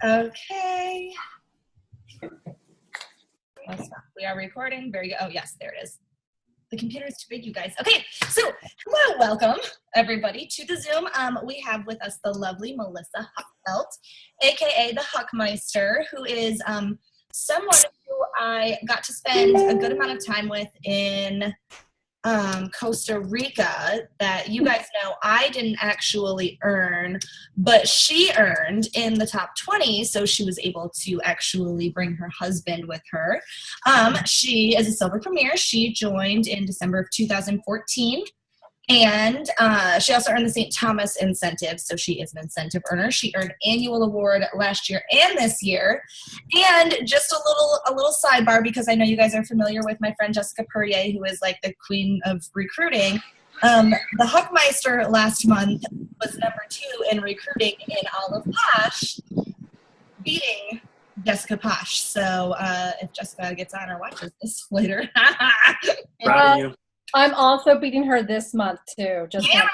Okay. We are recording. Very good. Oh, yes, there it is. The computer is too big, you guys. Okay, so hello, welcome everybody to the Zoom. We have with us the lovely Melissa Huckmeister, aka the Huckmeister, who is someone who I got to spend a good amount of time with in Costa Rica that you guys know I didn't actually earn, but she earned in the top 20, so she was able to actually bring her husband with her. She is a silver premier. She joined in December of 2014. And she also earned the St. Thomas incentive, so she is an incentive earner. She earned annual award last year and this year. And just a little sidebar, because I know you guys are familiar with my friend Jessica Perrier, who is like the queen of recruiting. The Huckmeister last month was number 2 in recruiting in all of Posh, beating Jessica Posh. So if Jessica gets on or watches this later, proud of you. I'm also beating her this month too. Just yeah.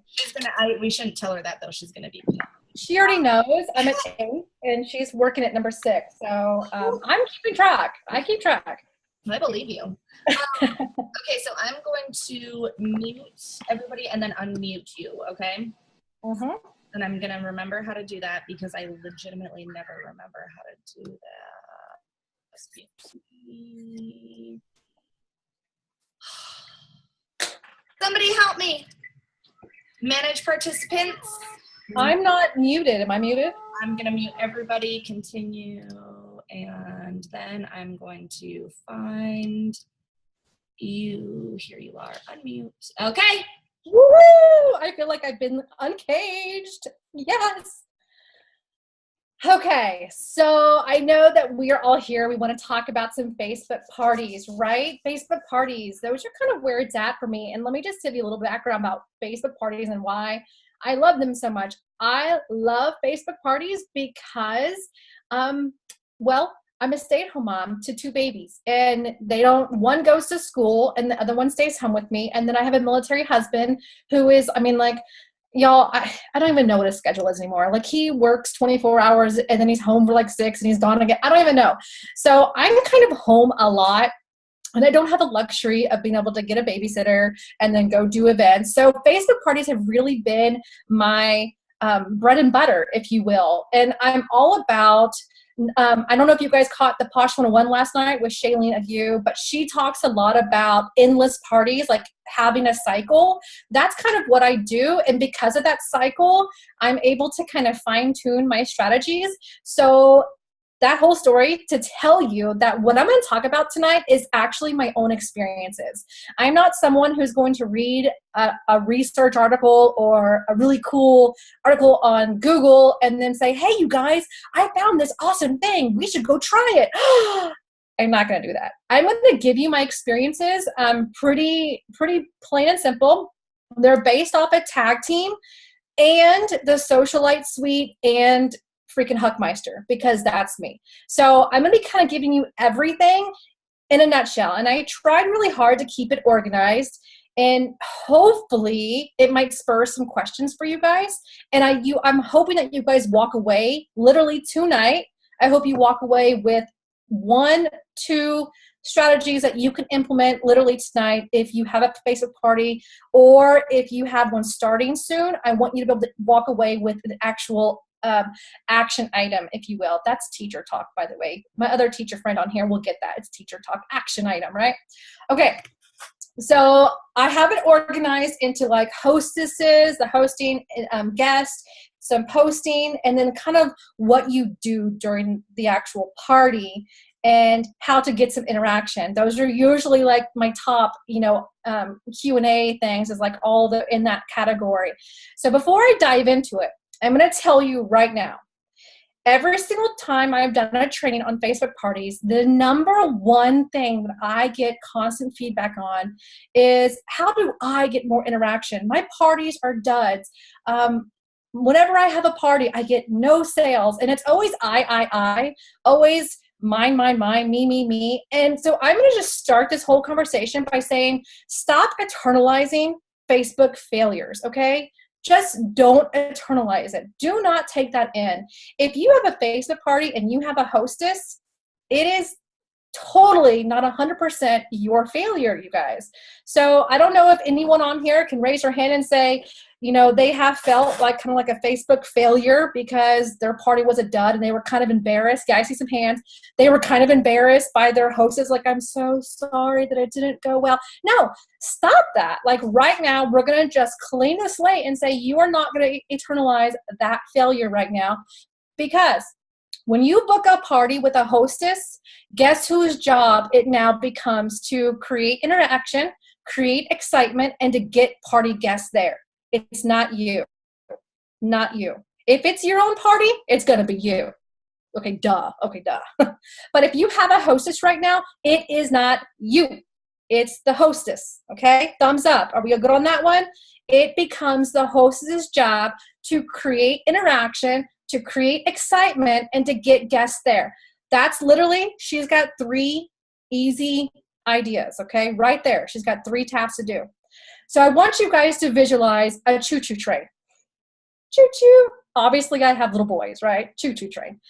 She's gonna. We shouldn't tell her that though. She's gonna be. She already knows. I'm at 8, and she's working at number 6. So I'm keeping track. I keep track. I believe you. Okay, so I'm going to mute everybody and then unmute you. Okay. Mhm. And I'm gonna remember how to do that because I legitimately never remember how to do that. Somebody help me. Manage participants. I'm not muted. Am I muted? I'm going to mute everybody, continue, and then I'm going to find you. Here you are. Unmute. Okay. Woo! I feel like I've been uncaged. Yes. Okay, so I know that we are all here. We want to talk about some Facebook parties, right? Facebook parties, those are kind of where it's at for me. And let me just give you a little background about Facebook parties and why I love them so much. I love Facebook parties because, well, I'm a stay-at-home mom to 2 babies, and one goes to school and the other one stays home with me. And then I have a military husband who is, y'all, I don't even know what his schedule is anymore. Like, he works 24 hours and then he's home for like 6 and he's gone again. I don't even know. So I'm kind of home a lot, and I don't have the luxury of being able to get a babysitter and then go do events. So Facebook parties have really been my bread and butter, if you will. And I'm all about I don't know if you guys caught the Posh 101 last night with Shailene Ague, but she talks a lot about endless parties, like having a cycle. That's kind of what I do. And because of that cycle, I'm able to kind of fine tune my strategies. So that whole story to tell you that what I'm going to talk about tonight is actually my own experiences. I'm not someone who's going to read a research article or a really cool article on Google and then say, hey, you guys, I found this awesome thing. We should go try it. I'm not going to do that. I'm going to give you my experiences. Pretty plain and simple. They're based off a tag team and the Socialite Suite and freaking Huckmeister, because that's me. So I'm going to be kind of giving you everything in a nutshell. And I tried really hard to keep it organized, and hopefully it might spur some questions for you guys. And I'm hoping that you guys walk away literally tonight. I hope you walk away with 1, 2 strategies that you can implement literally tonight if you have a Facebook party, or if you have one starting soon. I want you to be able to walk away with an actual action item, if you will. That's teacher talk, by the way. My other teacher friend on here will get that. It's teacher talk, action item, right? Okay. So I have it organized into like hostesses, the hosting, guest, some posting, and then kind of what you do during the actual party and how to get some interaction. Those are usually like my top, Q&A things is like all in that category. So before I dive into it, I'm going to tell you right now, every single time I've done a training on Facebook parties, the number one thing that I get constant feedback on is, how do I get more interaction? My parties are duds. Whenever I have a party, I get no sales, and it's always I, always mine, me. And so I'm going to just start this whole conversation by saying, stop eternalizing Facebook failures, okay? Just don't internalize it. Do not take that in. If you have a Facebook party and you have a hostess, it is totally not 100% your failure, you guys. So I don't know if anyone on here can raise their hand and say, you know, they have felt like kind of like a Facebook failure because their party was a dud and they were kind of embarrassed. Yeah, I see some hands. They were kind of embarrassed by their hostess. Like, I'm so sorry that it didn't go well. No, stop that. Like right now, we're going to just clean the slate and say, you are not going to internalize that failure right now, because when you book a party with a hostess, guess whose job it now becomes to create interaction, create excitement, and to get party guests there. It's not you. Not you. If it's your own party, it's going to be you. Okay, duh. But if you have a hostess right now, it is not you. It's the hostess. Okay, thumbs up. Are we good on that one? It becomes the hostess's job to create interaction, to create excitement, and to get guests there. That's literally, she's got 3 easy ideas, okay? Right there. She's got 3 tasks to do. So I want you guys to visualize a choo-choo train. Choo-choo. Obviously, I have little boys, right? Choo-choo train.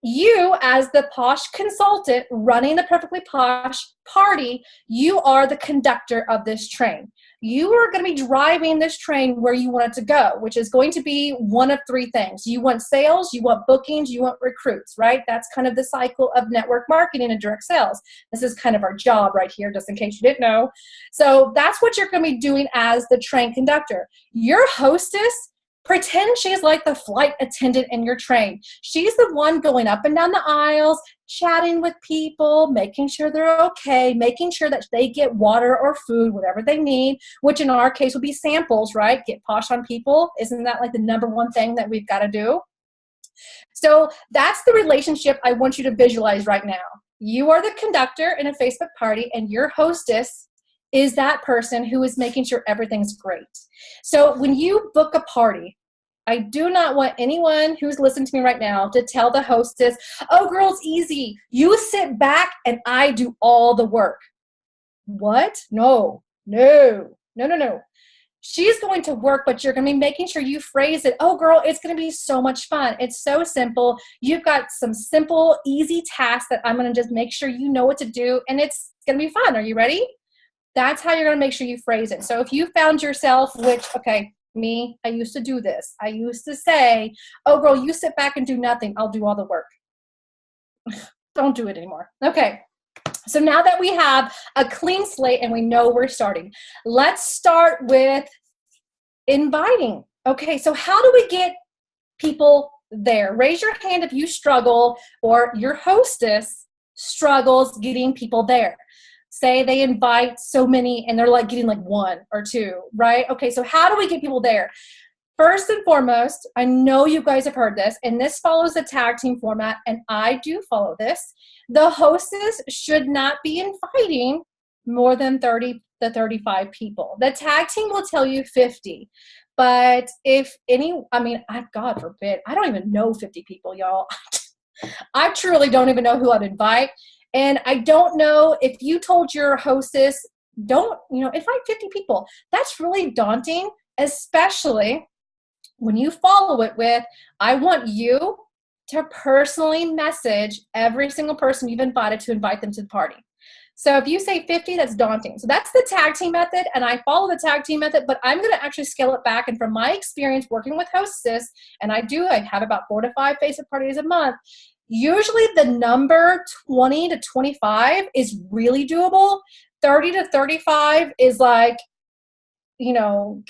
You, as the Posh consultant running the Perfectly Posh party, you are the conductor of this train. You are going to be driving this train where you want it to go, which is going to be one of 3 things. You want sales, you want bookings, you want recruits, right? That's kind of the cycle of network marketing and direct sales. This is kind of our job right here, just in case you didn't know. So that's what you're going to be doing as the train conductor. Your hostess, pretend she's like the flight attendant in your train. She's the one going up and down the aisles, chatting with people, making sure they're okay, making sure that they get water or food, whatever they need, which in our case would be samples, right? Get posh on people. Isn't that like the #1 thing that we've got to do? So that's the relationship I want you to visualize right now. You are the conductor in a Facebook party, and your hostess is that person who is making sure everything's great. So when you book a party, I do not want anyone who's listening to me right now to tell the hostess, oh, girl, it's easy. You sit back and I do all the work. What? No. She's going to work, but you're going to be making sure you phrase it. Oh, girl, it's going to be so much fun. It's so simple. You've got some simple, easy tasks that I'm going to just make sure you know what to do, and it's going to be fun. Are you ready? That's how you're going to make sure you phrase it. So if you found yourself, which, okay, me, I used to do this. I used to say, oh, girl, you sit back and do nothing. I'll do all the work. Don't do it anymore. Okay. So now that we have a clean slate and we know we're starting, let's start with inviting. Okay, so how do we get people there? Raise your hand if you struggle or your hostess struggles getting people there. Say they invite so many and they're like getting like 1 or 2, right? Okay, so how do we get people there? First and foremost, I know you guys have heard this, and this follows the tag team format, and I do follow this. The hostess should not be inviting more than 30 to 35 people. The tag team will tell you 50. But if any, I mean, God forbid, I don't even know 50 people, y'all. I truly don't even know who I'd invite. And I don't know if you told your hostess, don't, invite 50 people. That's really daunting, especially when you follow it with, I want you to personally message every single person you've invited to invite them to the party. So if you say 50, that's daunting. So that's the tag team method, and I follow the tag team method, but I'm going to actually scale it back. And from my experience working with Hostess, and I have about 4 to 5 Facebook parties a month, usually the number 20 to 25 is really doable. 30 to 35 is like,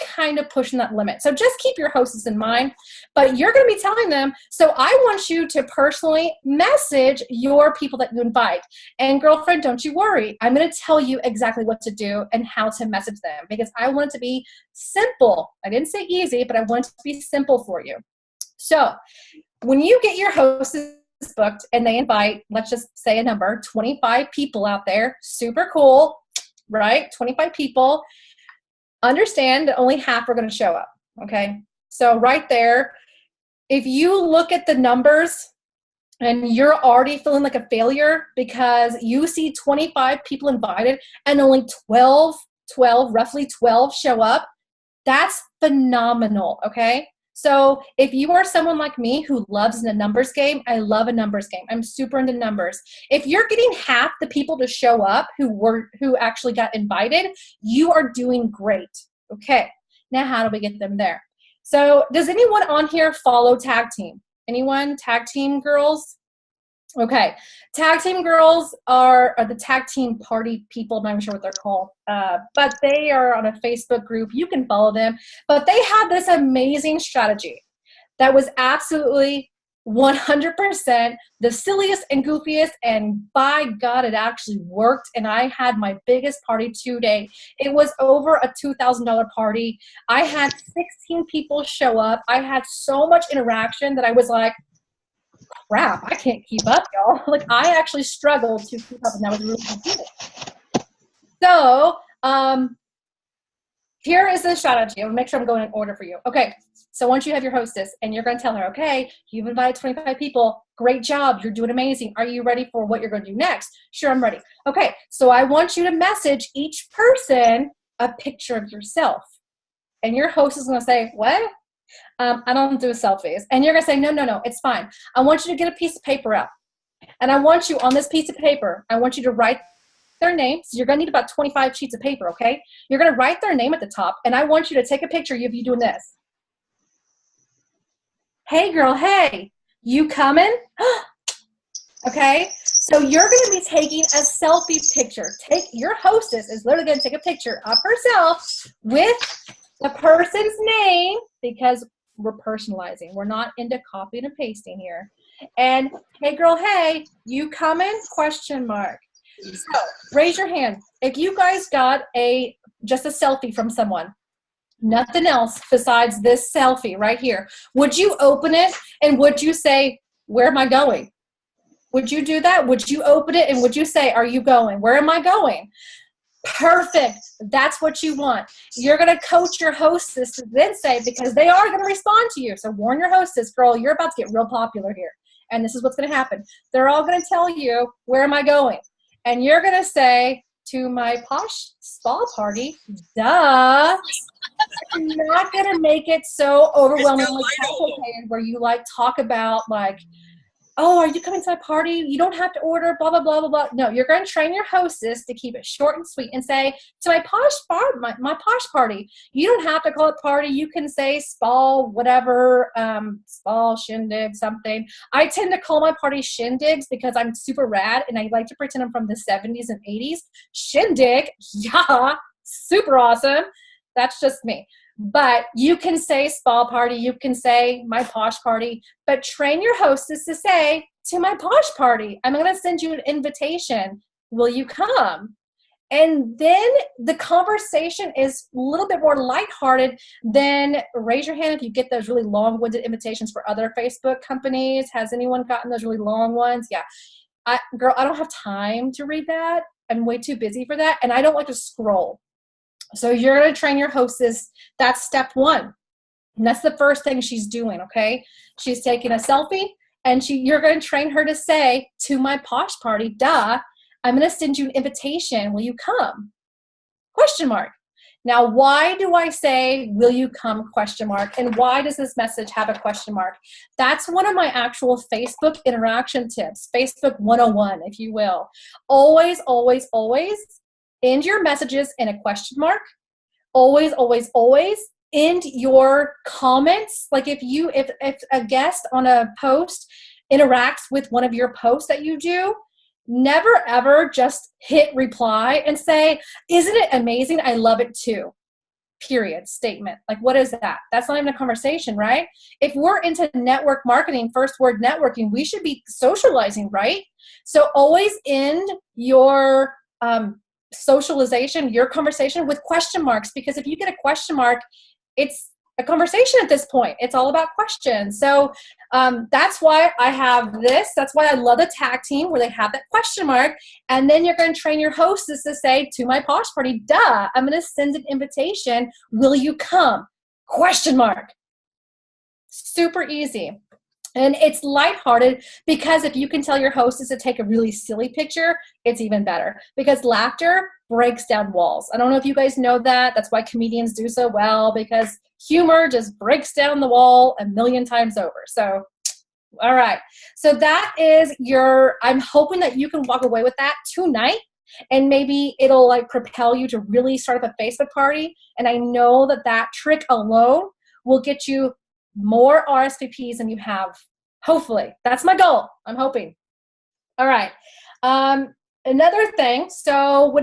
kind of pushing that limit. So just keep your hostess in mind, but you're going to be telling them, so I want you to personally message your people that you invite. And girlfriend, don't you worry. I'm going to tell you exactly what to do and how to message them, because I want it to be simple. I didn't say easy, but I want it to be simple for you. So when you get your hostess booked and they invite, let's just say a number, 25 people out there, super cool, right? 25 people. Understand that only half are going to show up, okay? So right there, if you look at the numbers and you're already feeling like a failure because you see 25 people invited and only roughly 12 show up, That's phenomenal, okay? So if you are someone like me who loves a numbers game, I love a numbers game. I'm super into numbers. If you're getting half the people to show up who actually got invited, you are doing great. Okay, now how do we get them there? So does anyone on here follow Tag Team? Anyone? Tag Team girls? Okay, Tag Team girls are the Tag Team party people. I'm not even sure what they're called, but they are on a Facebook group. You can follow them, but they have this amazing strategy that was absolutely 100% the silliest and goofiest, and by God, it actually worked, and I had my biggest party today. It was over a $2,000 party. I had 16 people show up. I had so much interaction that I was like, crap, I can't keep up, y'all. Like, I actually struggled to keep up, and that was really good. So, here is the strategy. I'll make sure I'm going in order for you. Okay, so once you have your hostess, and you're going to tell her, okay, you've invited 25 people. Great job. You're doing amazing. Are you ready for what you're going to do next? Sure, I'm ready. Okay, so I want you to message each person a picture of yourself. And your host is going to say, what? I don't do selfies. And you're going to say, no, it's fine. I want you to get a piece of paper out. And I want you on this piece of paper, I want you to write their name. So you're going to need about 25 sheets of paper, okay? You're going to write their name at the top, and I want you to take a picture of you doing this. Hey, girl, hey, you coming? Okay? So you're going to be taking a selfie picture. Your hostess is literally going to take a picture of herself with the person's name, because we're personalizing. We're not into copying and pasting here. And, hey, girl, hey, you coming? Question mark. So raise your hand. If you guys got just a selfie from someone, nothing else besides this selfie right here, would you open it and would you say, where am I going? Would you do that? Would you open it and would you say, are you going? Where am I going? Perfect. That's what you want. You're going to coach your hostess to then say, because they are going to respond to you. So warn your hostess, girl, you're about to get real popular here. And this is what's going to happen. They're all going to tell you, where am I going? And you're going to say, to my Posh spa party. Duh. You're not going to make it so overwhelmingly complicated where you like talk about like, oh, are you coming to my party? You don't have to order, blah, blah, blah, blah, blah. No, you're going to train your hostess to keep it short and sweet and say, to my Posh bar, my Posh party. You don't have to call it party. You can say spa, whatever, spa, shindig, something. I tend to call my party shindigs because I'm super rad and I like to pretend I'm from the 70s and 80s. Shindig, yeah, super awesome. That's just me. But you can say spa party, you can say my Posh party, but train your hostess to say, to my Posh party, I'm going to send you an invitation. Will you come? And then the conversation is a little bit more lighthearted than raise your hand if you get those really long-winded invitations for other Facebook companies. Has anyone gotten those really long ones? Yeah. Girl, I don't have time to read that. I'm way too busy for that. And I don't like to scroll. So you're going to train your hostess. That's step one. And that's the first thing she's doing, okay? She's taking a selfie, and you're going to train her to say, to my Posh party, duh, I'm going to send you an invitation. Will you come? Question mark. Now, why do I say, will you come, question mark? And why does this message have a question mark? That's one of my actual Facebook interaction tips, Facebook 101, if you will. Always, always, always end your messages in a question mark. Always, always, always end your comments. Like if a guest on a post interacts with one of your posts that you do, never ever just hit reply and say, isn't it amazing? I love it too. Period. Statement. Like, what is that? That's not even a conversation, right? If we're into network marketing, first word networking, we should be socializing, right? So always end your socialization, your conversation with question marks, because if you get a question mark, it's a conversation at this point. It's all about questions. So that's why I have this. That's why I love the tag team where they have that question mark. And then you're going to train your hostess to say, to my Posh party, duh, I'm going to send an invitation. Will you come? Question mark. Super easy. And it's lighthearted because if you can tell your hostess to take a really silly picture, it's even better because laughter breaks down walls. I don't know if you guys know that. That's why comedians do so well, because humor just breaks down the wall a million times over. So, all right. So that is I'm hoping that you can walk away with that tonight. And maybe it'll like propel you to really start up a Facebook party. And I know that that trick alone will get you more RSVPs than you have. Hopefully. That's my goal. I'm hoping. All right. Another thing. So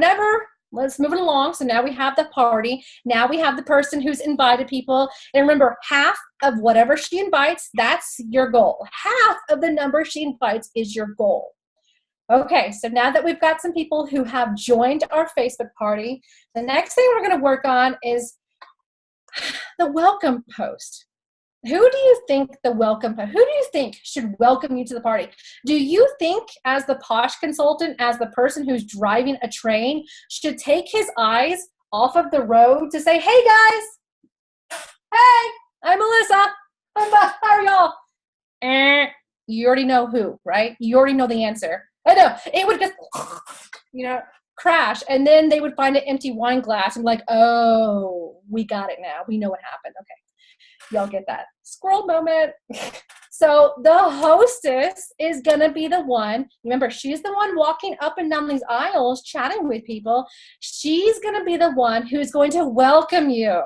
let's move it along. So now we have the party. Now we have the person who's invited people. And remember, half of whatever she invites, that's your goal. Half of the number she invites is your goal. Okay, so now that we've got some people who have joined our Facebook party, the next thing we're going to work on is the welcome post. Who do you think should welcome you to the party? Do you think, as the Posh consultant, as the person who's driving a train, should take his eyes off of the road to say, hey guys, hey, I'm Melissa, how are y'all? You already know who, right? You already know the answer. I know, it would just, crash, and then they would find an empty wine glass and be like, oh, we got it now. We know what happened. Okay, y'all get that. Squirrel moment. So the hostess is going to be the one, remember, she's the one walking up and down these aisles, chatting with people. She's going to be the one who's going to welcome you.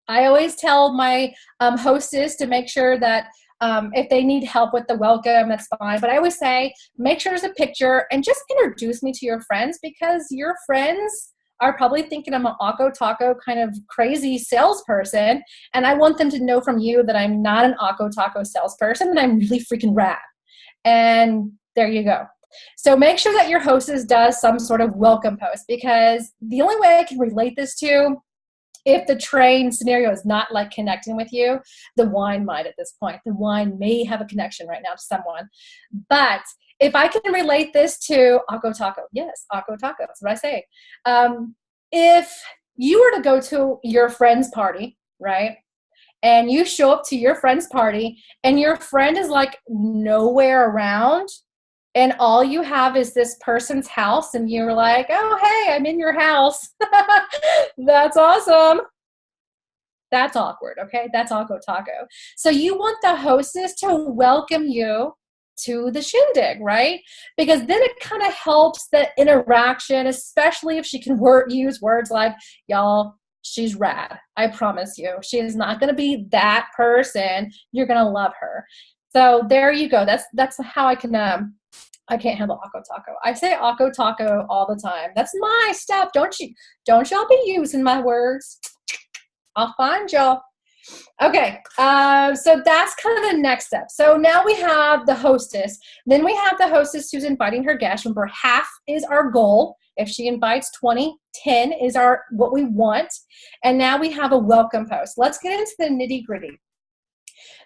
I always tell my hostess to make sure that if they need help with the welcome, that's fine. But I always say, make sure there's a picture and just introduce me to your friends, because your friends are probably thinking I'm an Akko Taco kind of crazy salesperson. And I want them to know from you that I'm not an Akko Taco salesperson, and I'm really freaking rad. And there you go. So make sure that your hostess does some sort of welcome post, because the only way I can relate this to, if the train scenario is not like connecting with you, the wine might at this point. The wine may have a connection right now to someone. But if I can relate this to Akko Taco, yes, Akko Taco, that's what I say. If you were to go to your friend's party, right, and you show up to your friend's party and your friend is like nowhere around, and all you have is this person's house, and you're like, oh, hey, I'm in your house. That's awesome. That's awkward, okay? That's Akko Taco. So you want the hostess to welcome you to the shindig, right? Because then it kind of helps the interaction, especially if she can use words like, y'all, she's rad. I promise you. She is not going to be that person. You're going to love her. So there you go. That's how I can I can't handle Akko Taco. I say Akko Taco all the time. That's my stuff. Don't y'all be using my words. I'll find y'all. Okay, so that's kind of the next step. So now we have the hostess. Then we have the hostess who's inviting her guests. Remember, half is our goal. If she invites 20, 10 is what we want. And now we have a welcome post. Let's get into the nitty-gritty.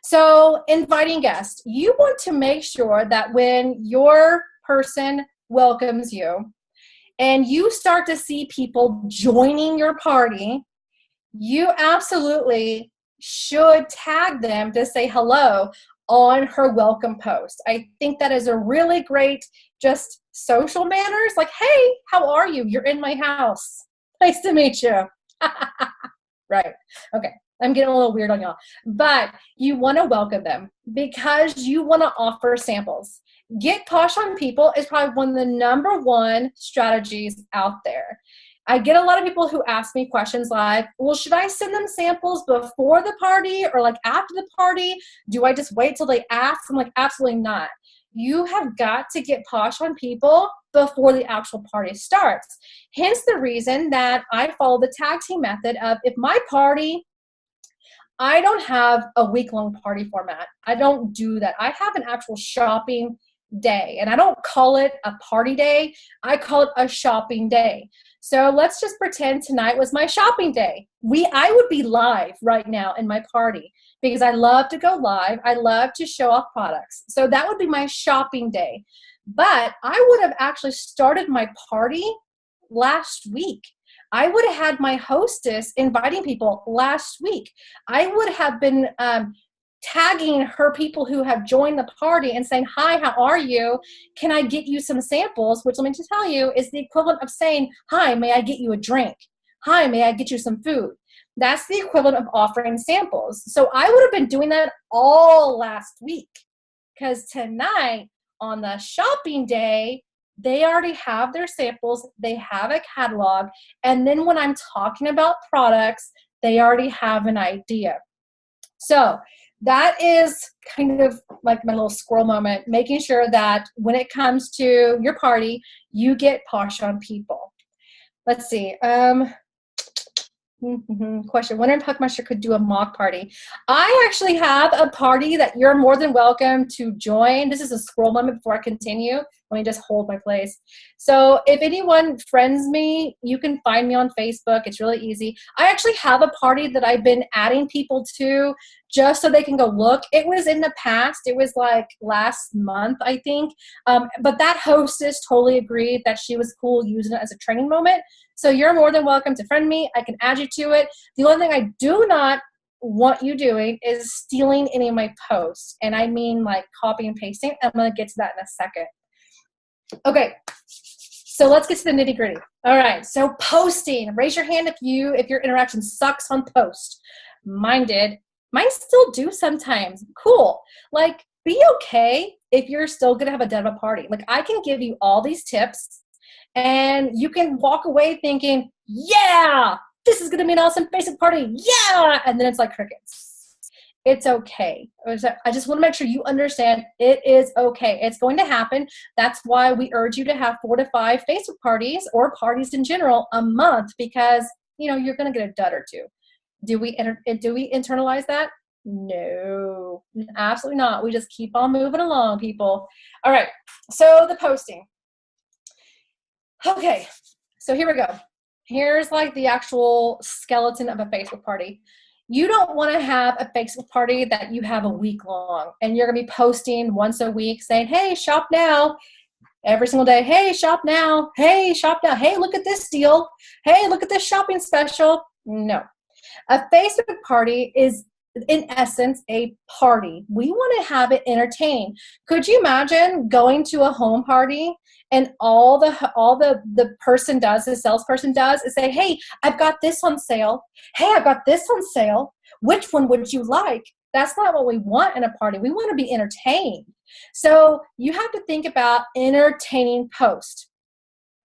So inviting guests, you want to make sure that when your person welcomes you and you start to see people joining your party, you absolutely should tag them to say hello on her welcome post. I think that is a really great just social manners. Like, hey, how are you? You're in my house. Nice to meet you. Right. Okay. I'm getting a little weird on y'all. But you want to welcome them because you want to offer samples. Get Posh on people is probably one of the number one strategies out there. I get a lot of people who ask me questions like, well, should I send them samples before the party or like after the party? Do I just wait till they ask? I'm like, absolutely not. You have got to get Posh on people before the actual party starts. Hence the reason that I follow the tag team method of, if my party, I don't have a week-long party format. I don't do that. I have an actual shopping day, and I don't call it a party day. I call it a shopping day. So let's just pretend tonight was my shopping day. I would be live right now in my party because I love to go live. I love to show off products. So that would be my shopping day. But I would have actually started my party last week. I would have had my hostess inviting people last week. I would have been tagging her people who have joined the party and saying, hi, how are you? Can I get you some samples? Which, let me just tell you, is the equivalent of saying, hi, may I get you a drink? Hi, may I get you some food? That's the equivalent of offering samples. So I would have been doing that all last week, because tonight on the shopping day, they already have their samples, they have a catalog, and then when I'm talking about products, they already have an idea. So that is kind of like my little squirrel moment, making sure that when it comes to your party, you get Posh on people. Let's see. Question. Wonder if Huckmeister could do a mock party. I actually have a party that you're more than welcome to join. This is a scroll moment before I continue. Let me just hold my place. So if anyone friends me, you can find me on Facebook. It's really easy. I actually have a party that I've been adding people to just so they can go look. It was in the past. It was like last month, I think. But that hostess totally agreed that she was cool using it as a training moment. So you're more than welcome to friend me. I can add you to it. The only thing I do not want you doing is stealing any of my posts. And I mean like copy and pasting. I'm going to get to that in a second. Okay, so let's get to the nitty gritty. All right, so posting. Raise your hand if your interaction sucks on post. Mine did. Mine still do sometimes. Cool. Like, be okay if you're still going to have a dead of a party. Like, I can give you all these tips, and you can walk away thinking, yeah, this is going to be an awesome basic party. Yeah, and then it's like crickets. It's okay. I just want to make sure you understand it is okay. It's going to happen. That's why we urge you to have 4 to 5 Facebook parties or parties in general a month, because, you know, you're going to get a dud or two. Do we internalize that? No, absolutely not. We just keep on moving along, people. All right. So the posting. Okay. So here we go. Here's like the actual skeleton of a Facebook party. You don't want to have a Facebook party that you have a week long and you're going to be posting once a week saying, hey, shop now. Every single day, hey, shop now. Hey, shop now. Hey, look at this deal. Hey, look at this shopping special. No. A Facebook party is, in essence, a party. We want to have it entertaining. Could you imagine going to a home party and all the person does, the salesperson does, is say, hey, I've got this on sale. Hey, I've got this on sale. Which one would you like? That's not what we want in a party. We want to be entertained. So you have to think about entertaining post.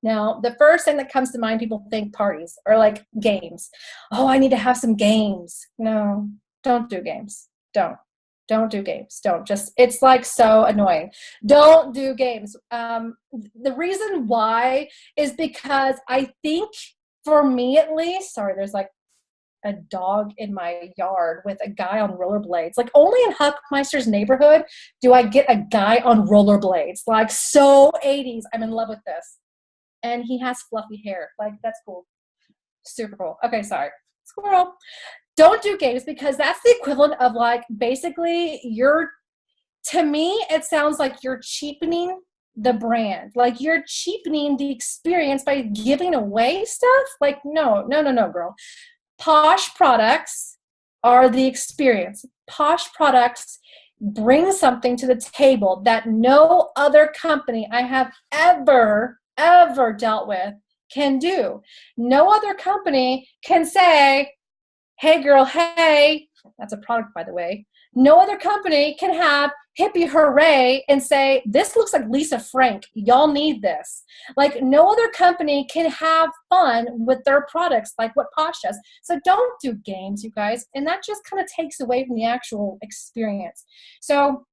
Now, the first thing that comes to mind, people think parties or like games. Oh, I need to have some games. No, don't do games. Don't do games. Don't. Just, it's like so annoying. Don't do games. The reason why is because I think, for me at least, sorry, there's like a dog in my yard with a guy on rollerblades. Like, only in Huckmeister's neighborhood do I get a guy on rollerblades. Like, so 80s. I'm in love with this. And he has fluffy hair. Like, that's cool. Super cool. Okay, sorry. Squirrel. Don't do games, because that's the equivalent of like, basically to me, it sounds like you're cheapening the brand. Like, you're cheapening the experience by giving away stuff. Like, no, girl. Posh products are the experience. Posh products bring something to the table that no other company I have ever dealt with can do. No other company can say, hey girl, hey, that's a product, by the way. No other company can have hippie hooray and say, this looks like Lisa Frank. Y'all need this. Like, no other company can have fun with their products like what Posh does. So don't do games, you guys. And that just kind of takes away from the actual experience. So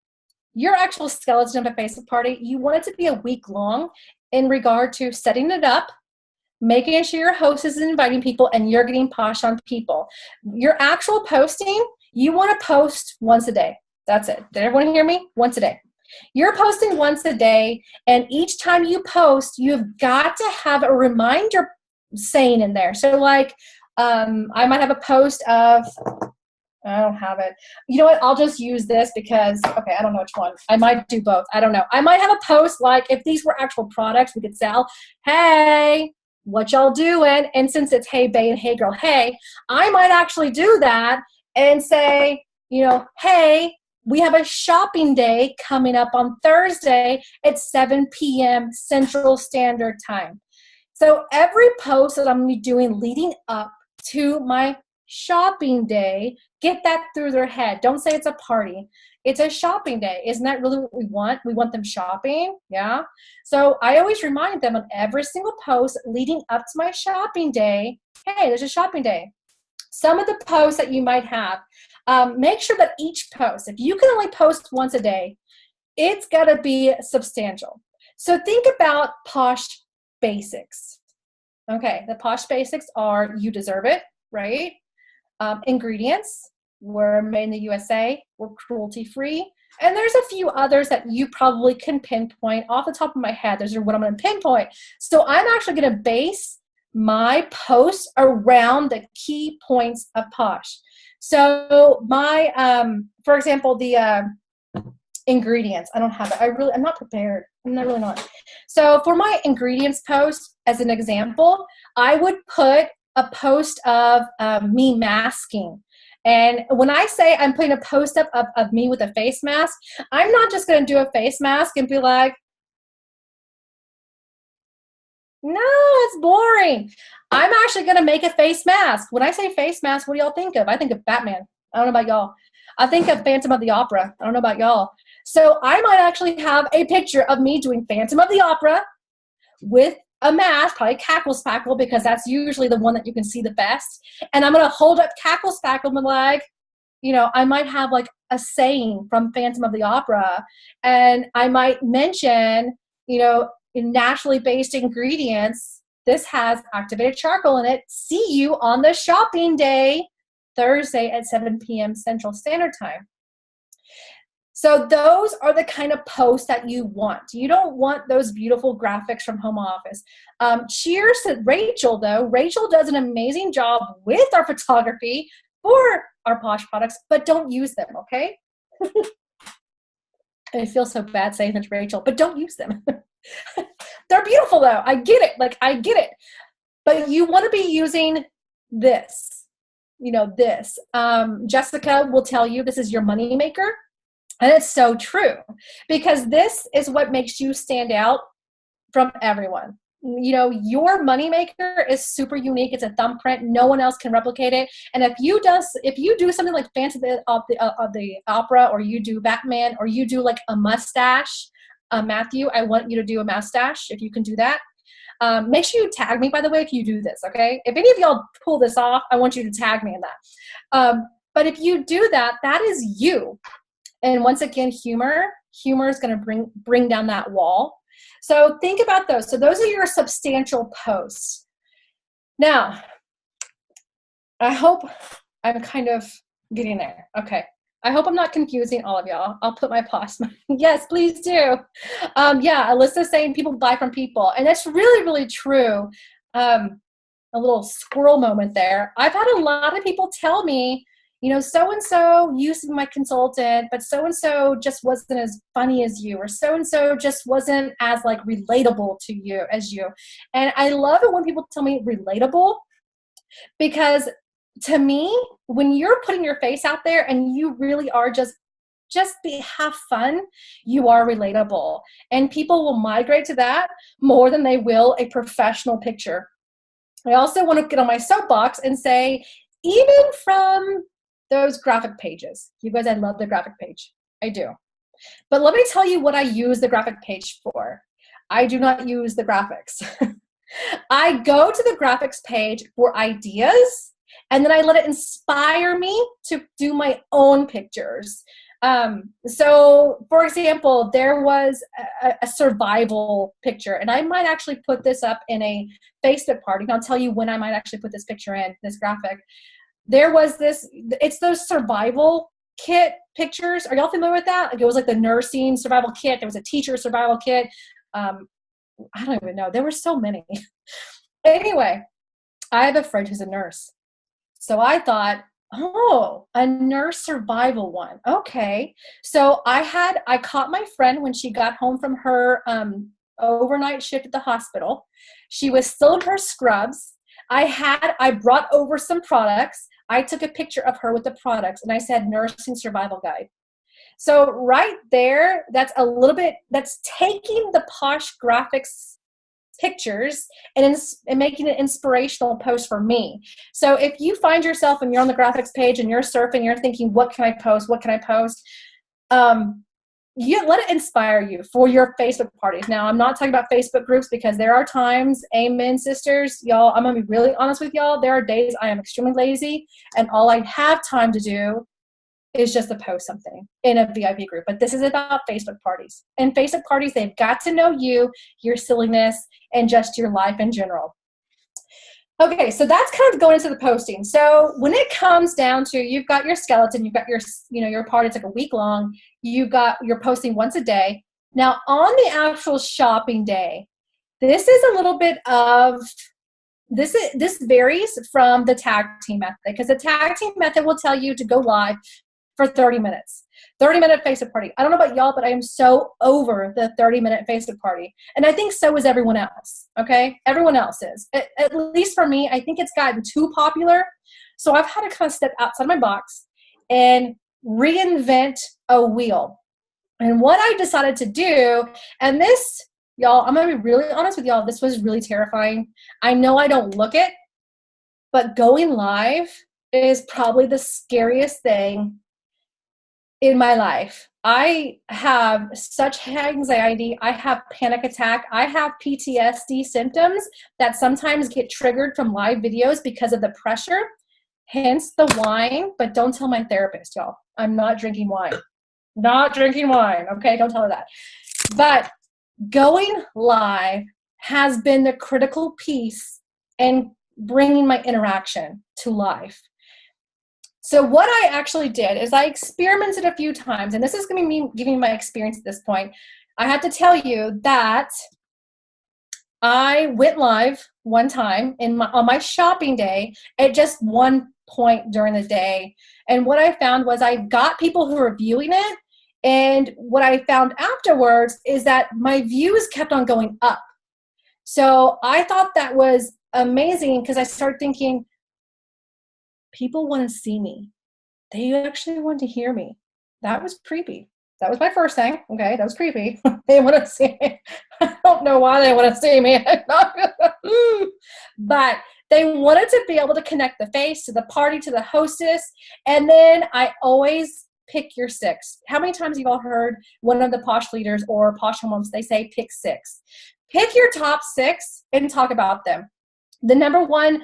your actual skeleton of a Facebook party, you want it to be a week long in regard to setting it up, making sure your host is inviting people, and you're getting Posh on people. Your actual posting, you want to post once a day. That's it. Did everyone hear me? Once a day. You're posting once a day, and each time you post, you've got to have a reminder saying in there. So like, I might have a post of, I don't have it. You know what? I'll just use this because, okay, I don't know which one. I might do both. I don't know. I might have a post like, if these were actual products we could sell, hey, what y'all doing? And since it's hey bae and hey girl, hey, I might actually do that and say, hey, we have a shopping day coming up on Thursday at 7 p.m. Central Standard Time. So every post that I'm going to be doing leading up to my shopping day, get that through their head. Don't say it's a party. It's a shopping day. Isn't that really what we want? We want them shopping. Yeah. So I always remind them on every single post leading up to my shopping day, hey, there's a shopping day. Some of the posts that you might have, make sure that each post, if you can only post once a day, it's got to be substantial. So think about Posh basics. Okay, the Posh basics are you deserve it, right? Ingredients, we're made in the USA, we're cruelty-free, and there's a few others that you probably can pinpoint off the top of my head. Those are what I'm going to pinpoint. So I'm actually going to base my posts around the key points of Posh. So my, for example, the ingredients, I don't have it. I'm not prepared. I'm not really not. So for my ingredients post, as an example, I would put a post of me masking. And when I say I'm putting a post up of me with a face mask, I'm not just going to do a face mask and be like, no, it's boring. I'm actually going to make a face mask. When I say face mask, what do y'all think of? I think of Batman. I don't know about y'all. I think of Phantom of the Opera. I don't know about y'all. So I might actually have a picture of me doing Phantom of the Opera with a mask, probably Cackle Spackle, because that's usually the one that you can see the best. And I'm going to hold up Cackle Spackle and be like, I might have like a saying from Phantom of the Opera. And I might mention, in naturally based ingredients, this has activated charcoal in it. See you on the shopping day, Thursday at 7 p.m. Central Standard Time. So those are the kind of posts that you want. You don't want those beautiful graphics from home office. Cheers to Rachel, though. Rachel does an amazing job with our photography for our Posh products, but don't use them, okay? I feel so bad saying that to Rachel, but don't use them. They're beautiful, though. I get it. I get it. But you want to be using this, this. Jessica will tell you this is your money maker. And it's so true, because this is what makes you stand out from everyone. Your moneymaker is super unique. It's a thumbprint. No one else can replicate it. And if you do something like Phantom of the Opera, or you do Batman, or you do like a mustache, Matthew, I want you to do a mustache if you can do that. Make sure you tag me, by the way, if you do this, okay? If any of y'all pull this off, I want you to tag me in that. But if you do that, that is you. And once again, humor is going to bring down that wall. So think about those. So those are your substantial posts. Now, I hope I'm kind of getting there. Okay. I hope I'm not confusing all of y'all. I'll put my pause. Yes, please do. Yeah, Alyssa's saying people buy from people. And that's really, really true. A little squirrel moment there. I've had a lot of people tell me, so-and-so used to be my consultant, but so-and-so just wasn't as funny as you, or so-and-so just wasn't as like relatable to you as you. And I love it when people tell me relatable, because to me, when you're putting your face out there and you really are just have fun, you are relatable. And people will migrate to that more than they will a professional picture. I also want to get on my soapbox and say, even from those graphic pages. You guys, I love the graphic page. I do. But let me tell you what I use the graphic page for. I do not use the graphics. I go to the graphics page for ideas, and then I let it inspire me to do my own pictures. So, for example, there was a survival picture, and I might actually put this up in a Facebook party. And I'll tell you when I might actually put this picture in, this graphic. There was it's those survival kit pictures. Are y'all familiar with that? Like, it was like the nursing survival kit. There was a teacher survival kit. I don't even know. There were so many. Anyway, I have a friend who's a nurse. So I thought, oh, a nurse survival one. Okay. So I caught my friend when she got home from her overnight shift at the hospital. She was still in her scrubs. I brought over some products. I took a picture of her with the products and I said nursing survival guide. So right there, that's taking the Posh graphics pictures and making an inspirational post for me. So if you find yourself and you're on the graphics page and you're surfing, you're thinking, what can I post? What can I post? You let it inspire you for your Facebook parties. Now, I'm not talking about Facebook groups because there are times, amen, sisters, y'all, I'm going to be really honest with y'all. There are days I am extremely lazy and all I have time to do is just to post something in a VIP group. But this is about Facebook parties. And Facebook parties, they've got to know you, your silliness, and just your life in general. Okay, so that's kind of going into the posting. So when it comes down to, you've got your skeleton, you've got your party, it's like a week long, you're posting once a day. Now on the actual shopping day, this is a little bit of, this varies from the tag team method, because the tag team method will tell you to go live for 30 minutes. 30-minute Facebook party. I don't know about y'all, but I am so over the 30-minute Facebook party. And I think so is everyone else, okay? Everyone else is. At least for me, I think it's gotten too popular. So I've had to kind of step outside my box and reinvent a wheel. And what I decided to do, and this, y'all, I'm going to be really honest with y'all, this was really terrifying. I know I don't look it, but going live is probably the scariest thing in my life. I have such anxiety. I have panic attack. I have PTSD symptoms that sometimes get triggered from live videos because of the pressure, hence the wine. But don't tell my therapist, y'all. I'm not drinking wine. Not drinking wine, okay? Don't tell her that. But going live has been the critical piece in bringing my interaction to life. So what I actually did is I experimented a few times, and this is going to be me giving my experience at this point. I have to tell you that I went live one time on my shopping day at just one point during the day. And what I found was I got people who were viewing it, and what I found afterwards is that my views kept on going up. So I thought that was amazing because I started thinking, people want to see me. They actually want to hear me. That was creepy. That was my first thing. Okay, that was creepy. They want to see me. I don't know why they want to see me. But they wanted to be able to connect the face to the party, to the hostess. And then I always pick your six. How many times have you all heard one of the Posh leaders or Posh homes, they say pick six. Pick your top six and talk about them. The number one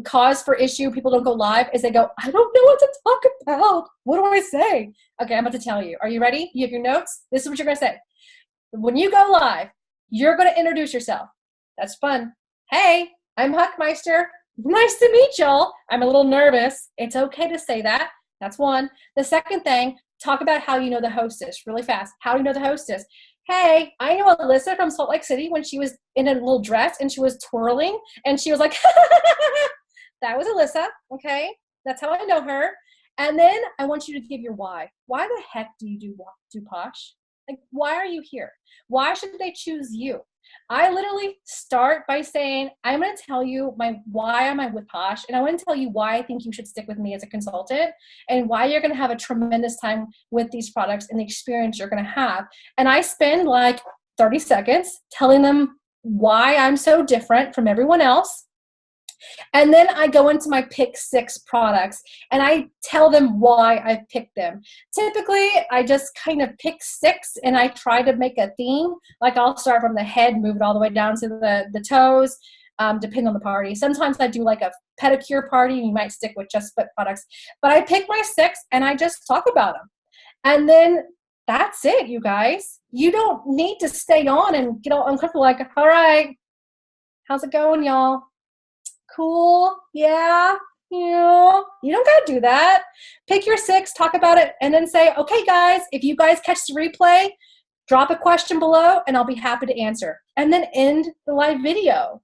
cause for issue, people don't go live, is they go, I don't know what to talk about. What do I say? Okay, I'm about to tell you. Are you ready? You have your notes? This is what you're going to say. When you go live, you're going to introduce yourself. That's fun. Hey, I'm Huckmeister. Nice to meet y'all. I'm a little nervous. It's okay to say that. That's one. The second thing, talk about how you know the hostess really fast. How do you know the hostess? Hey, I know Alyssa from Salt Lake City when she was in a little dress and she was twirling and she was like, that was Alyssa, okay? That's how I know her. And then I want you to give your why. Why the heck do you do Posh? Like, why are you here? Why should they choose you? I literally start by saying, I'm going to tell you why am I with Posh, and I want to tell you why I think you should stick with me as a consultant and why you're going to have a tremendous time with these products and the experience you're going to have. And I spend like 30 seconds telling them why I'm so different from everyone else. And then I go into my pick six products and I tell them why I picked them. Typically, I just kind of pick six and I try to make a theme. Like I'll start from the head, move it all the way down to the toes, depending on the party. Sometimes I do like a pedicure party and you might stick with just foot products. But I pick my six and I just talk about them. And then that's it, you guys. You don't need to stay on and get all uncomfortable like, all right, how's it going, y'all? Cool, yeah, you don't gotta do that. Pick your six, talk about it, and then say, okay, guys, if you guys catch the replay, drop a question below, and I'll be happy to answer. And then end the live video.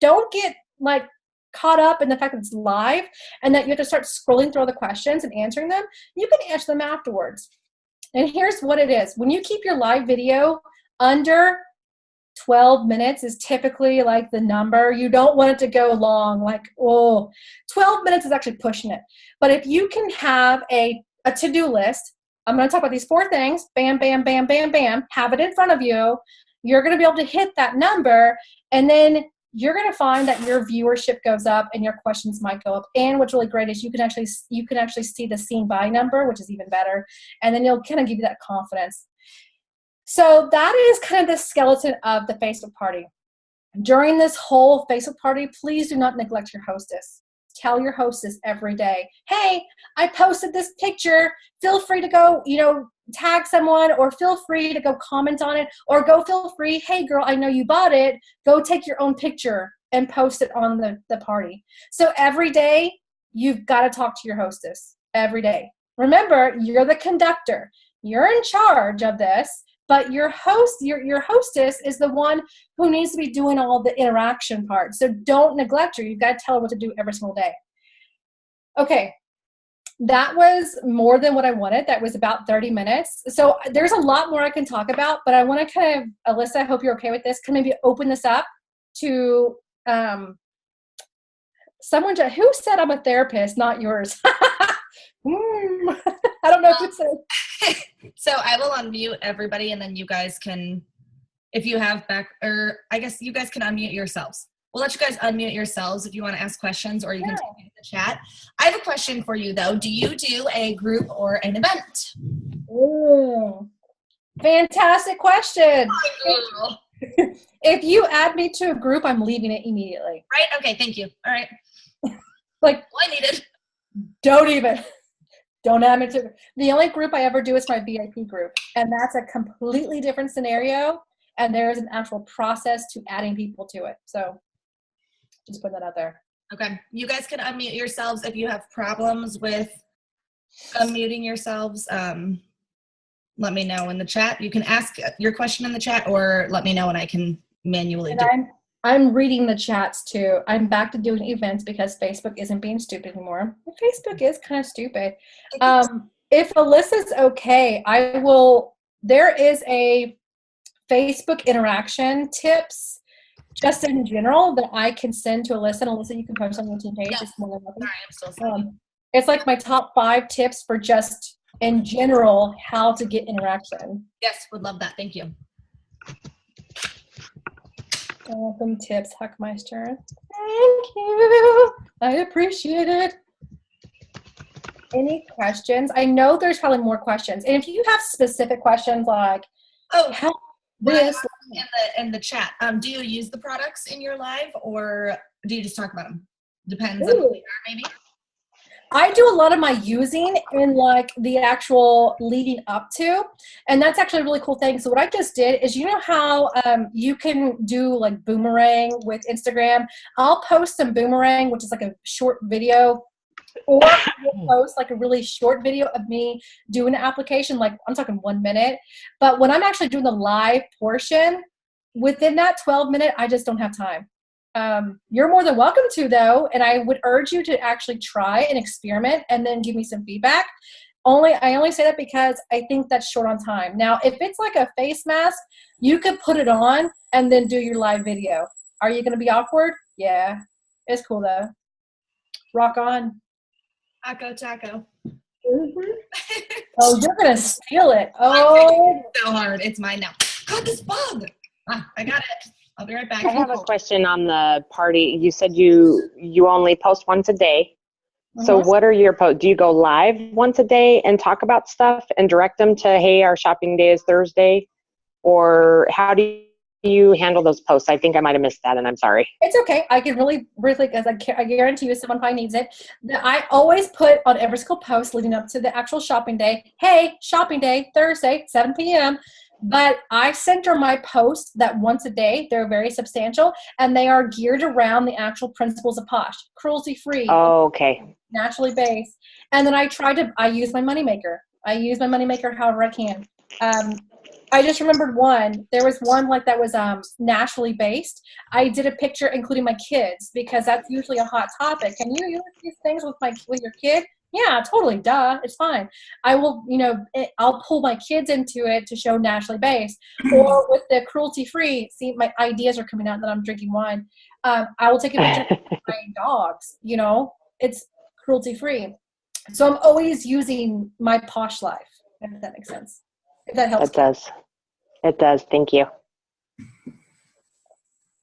Don't get like caught up in the fact that it's live and that you have to start scrolling through all the questions and answering them. You can answer them afterwards. And here's what it is. When you keep your live video under 12 minutes is typically like the number. You don't want it to go long, like, 12 minutes is actually pushing it. But if you can have a to-do list, I'm going to talk about these 4 things, bam, bam, bam, bam, bam, have it in front of you. You're going to be able to hit that number, and then you're going to find that your viewership goes up and your questions might go up. And what's really great is you can actually see the seen by number, which is even better. And then you'll kind of give you that confidence. So that is kind of the skeleton of the Facebook party. During this whole Facebook party, please do not neglect your hostess. Tell your hostess every day, hey, I posted this picture. Feel free to go, tag someone, or feel free to go comment on it, or feel free, hey girl, I know you bought it. Go take your own picture and post it on the party. So every day, you've got to talk to your hostess every day. Remember, you're the conductor. You're in charge of this. But your hostess is the one who needs to be doing all the interaction part. So don't neglect her. You've got to tell her what to do every single day. Okay, that was more than what I wanted. That was about 30 minutes. So there's a lot more I can talk about, but I want to kind of, Alyssa, I hope you're okay with this. Can maybe open this up to someone who said I'm a therapist, not yours. I don't know if it's So I will unmute everybody, and then you guys can, if you have I guess you guys can unmute yourselves. We'll let you guys unmute yourselves if you want to ask questions, or you can type in the chat. I have a question for you, though. Do you do a group or an event? Ooh, fantastic question. If you add me to a group, I'm leaving it immediately. Right? Okay, thank you. All right. Like, all I needed. Don't add me to. The only group I ever do is my VIP group, and that's a completely different scenario, and there is an actual process to adding people to it. So just put that out there. Okay. You guys can unmute yourselves if you have problems with unmuting yourselves. Let me know in the chat. You can ask your question in the chat, or let me know and I can manually do it. I'm reading the chats too. I'm back to doing events because Facebook isn't being stupid anymore. Facebook is kind of stupid. If Alyssa's okay, there is a Facebook interaction tips just in general that I can send to Alyssa. And Alyssa, you can post on your team page. Yes. It's more than welcome. Sorry, I'm still sorry. It's like my top 5 tips for just in general how to get interaction. Yes, would love that. Thank you. Welcome tips, Huckmeister. Thank you. I appreciate it. Any questions? I know there's probably more questions. And if you have specific questions like, how this in the chat, do you use the products in your live, or do you just talk about them? Depends on who you are, maybe. I do a lot of my using in like the actual leading up to, and that's actually a really cool thing. So what I just did is, you know how you can do like boomerang with Instagram? I'll post some boomerang, which is like a short video, or I'll post like a really short video of me doing an application, like I'm talking 1 minute. But when I'm actually doing the live portion, within that 12-minute, I just don't have time. You're more than welcome to, though, and I would urge you to actually try and experiment and then give me some feedback. I only say that because I think that's short on time. Now, if it's like a face mask, you could put it on and then do your live video. Are you going to be awkward? Yeah. It's cool, though. Rock on. Taco. Mm-hmm. Oh, you're going to steal it. Oh. So hard. It's mine now. God, this bug. I got it. I'll be right back. I have a question on the party. You said you only post once a day. So what are your posts? Do you go live once a day and talk about stuff and direct them to, hey, our shopping day is Thursday? Or how do you handle those posts? I think I might have missed that, and I'm sorry. It's okay. I can really, because I guarantee you someone probably needs it. I always put on every single post leading up to the actual shopping day, hey, shopping day, Thursday, 7 p.m., but I center my posts that once a day. They're very substantial, and they are geared around the actual principles of Posh. Cruelty-free. Oh, okay. Naturally based. And then I use my moneymaker. I use my moneymaker however I can. I just remembered one. There was one like that was naturally based. I did a picture including my kids because that's usually a hot topic. Can you use these things with your kid? Yeah, totally. Duh. It's fine. I will, I'll pull my kids into it to show naturally based. Or with the cruelty free, see, my ideas are coming out that I'm drinking wine. I will take a picture of my dogs, it's cruelty free. So I'm always using my Posh life, if that makes sense. If that helps. It does. It does. Thank you.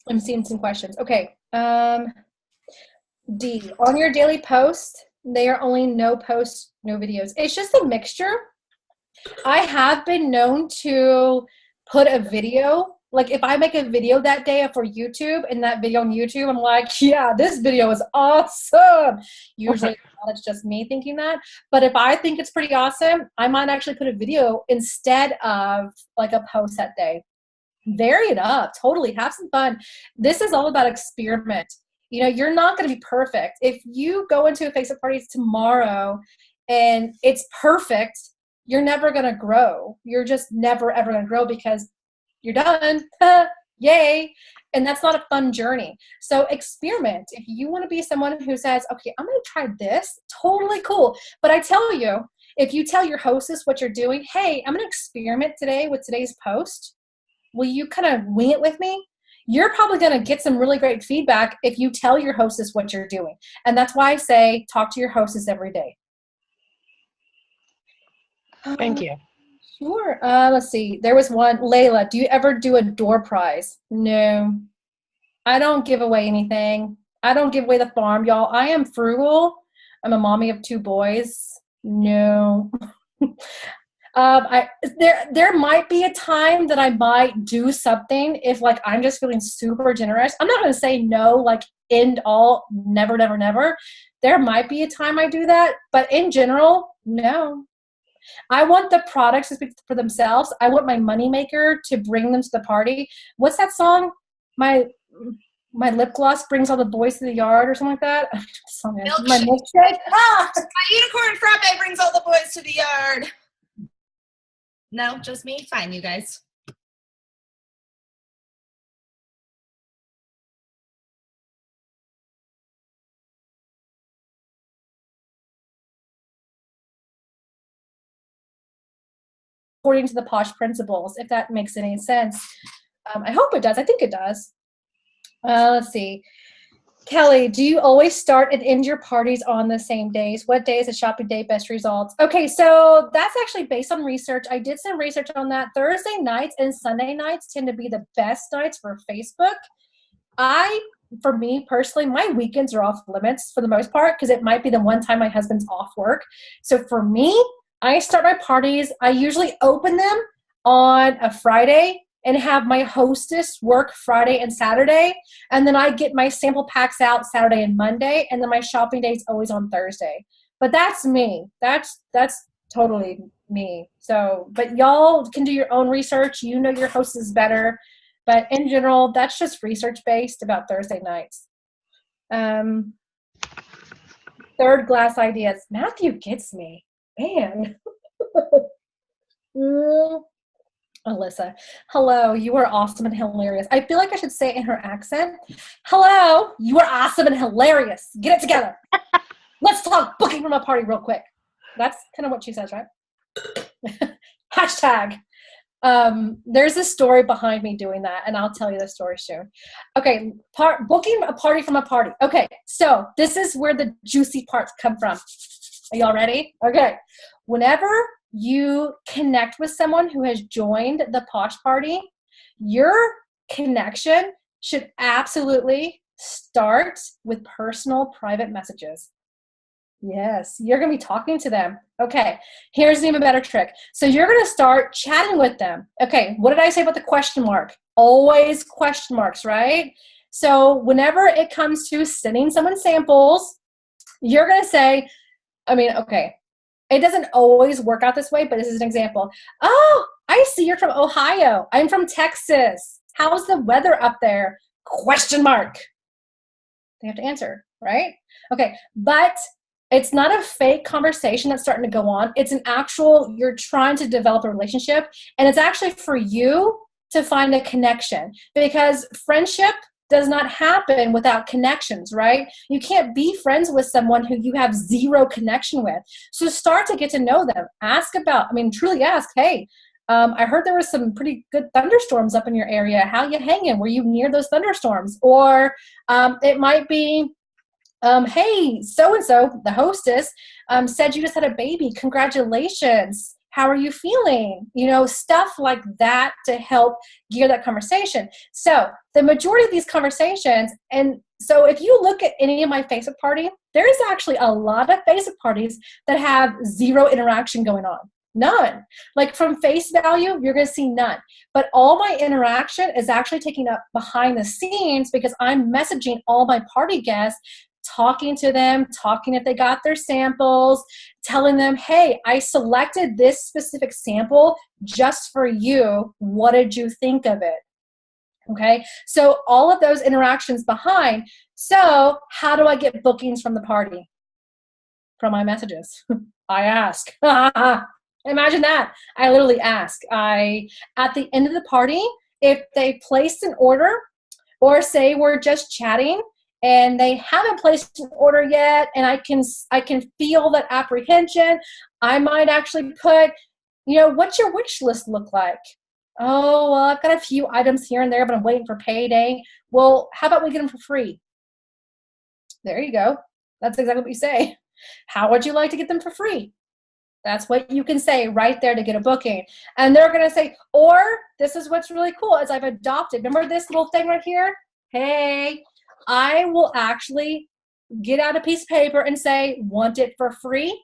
I'm seeing some questions. Okay. D, on your daily post, they are only no posts, no videos. It's just a mixture. I have been known to put a video, like if I make a video that day for YouTube, and that video on YouTube, I'm like, yeah, this video is awesome. Usually it's just me thinking that. But if I think it's pretty awesome, I might actually put a video instead of like a post that day. Vary it up. Totally. Have some fun. This is all about experiment. You're not going to be perfect. If you go into a Facebook party tomorrow and it's perfect, you're never going to grow. You're just never, ever going to grow because you're done. Yay. And that's not a fun journey. So experiment. If you want to be someone who says, okay, I'm going to try this, totally cool. But I tell you, if you tell your hostess what you're doing, hey, I'm going to experiment today with today's post. Will you kind of wing it with me? You're probably going to get some really great feedback if you tell your hostess what you're doing. And that's why I say talk to your hostess every day. Thank you. Sure. Let's see. There was one. Layla, do you ever do a door prize? No. I don't give away anything. I don't give away the farm, y'all. I am frugal. I'm a mommy of 2 boys. No. There might be a time that I might do something if like I'm just feeling super generous. I'm not going to say no, like end all, never, never, never. There might be a time I do that, but in general, no. I want the products to speak for themselves. I want my moneymaker to bring them to the party. What's that song? My lip gloss brings all the boys to the yard or something like that. My milkshake. My unicorn frappe brings all the boys to the yard. No, just me? Fine, you guys. According to the Posh principles, if that makes any sense. I hope it does. I think it does. Let's see. Kelly, do you always start and end your parties on the same days? What day is a shopping day? Best results? Okay, so that's actually based on research. I did some research on that. Thursday nights and Sunday nights tend to be the best nights for Facebook. For me personally, my weekends are off limits for the most part because it might be the one time my husband's off work. So for me, I start my parties. I usually open them on a Friday and have my hostess work Friday and Saturday. And then I get my sample packs out Saturday and Monday. And then my shopping day is always on Thursday. But that's me. That's totally me. So, but y'all can do your own research. You know your hostess better. But in general, that's just research based about Thursday nights. Third glass ideas. Matthew gets me. Man. Alyssa, hello, you are awesome and hilarious. I feel like I should say it in her accent. Hello, you are awesome and hilarious. Get it together. Let's talk booking from a party real quick. That's kind of what she says, right? Hashtag. There's a story behind me doing that, and I'll tell you the story soon. Okay, booking a party from a party. Okay, so this is where the juicy parts come from. Are y'all ready? Okay. Whenever you connect with someone who has joined the Posh party, your connection should absolutely start with personal private messages. Yes, you're going to be talking to them. Okay, here's an even better trick. So you're going to start chatting with them. Okay, what did I say about the question mark? Always question marks, right? So whenever it comes to sending someone samples, you're going to say, okay, it doesn't always work out this way, but this is an example. Oh, I see you're from Ohio. I'm from Texas. How's the weather up there? Question mark. They have to answer, right? Okay, but it's not a fake conversation that's starting to go on. It's an actual, you're trying to develop a relationship, and it's actually for you to find a connection, because friendship does not happen without connections, right? You can't be friends with someone who you have zero connection with. So start to get to know them. Truly ask, hey, I heard there was some pretty good thunderstorms up in your area. How you hanging? Were you near those thunderstorms? Or it might be, hey, so-and-so, the hostess, said you just had a baby. Congratulations. How are you feeling? Stuff like that to help gear that conversation. So the majority of these conversations, and so if you look at any of my Facebook party, there's actually a lot of Facebook parties that have zero interaction going on. None. Like from face value, you're going to see none. But all my interaction is actually taking up behind the scenes because I'm messaging all my party guests, talking to them, talking if they got their samples, telling them, hey, I selected this specific sample just for you. What did you think of it? Okay, so all of those interactions behind. So how do I get bookings from the party? From my messages. I ask. Imagine that. I literally ask. At the end of the party, if they placed an order, or say we're just chatting and they haven't placed an order yet, and I can feel that apprehension, I might actually put, what's your wish list look like? Oh, well, I've got a few items here and there, but I'm waiting for payday. Well, how about we get them for free? There you go. That's exactly what you say. How would you like to get them for free? That's what you can say right there to get a booking. And they're going to say, or this is what's really cool is I've adopted. Remember this little thing right here? Hey, I will actually get out a piece of paper and say, want it for free?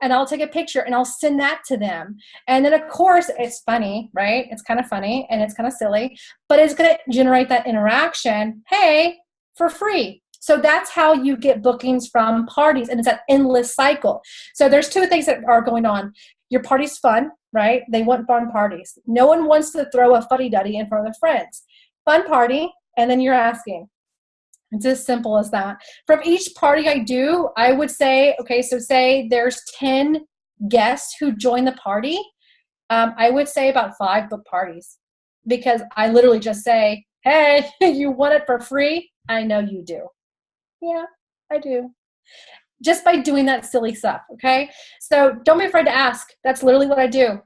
And I'll take a picture and I'll send that to them. And then of course it's funny, right? It's kind of funny and it's kind of silly, but it's going to generate that interaction. Hey, for free. So that's how you get bookings from parties, and it's an endless cycle. So there's two things that are going on. Your party's fun, right? They want fun parties. No one wants to throw a fuddy-duddy in front of their friends. Fun party, and then you're asking. It's as simple as that. From each party I do, I would say, okay, so say there's 10 guests who join the party. I would say about 5 book parties, because I literally just say, hey, you want it for free? I know you do. Yeah, I do. Just by doing that silly stuff, okay? So don't be afraid to ask. That's literally what I do.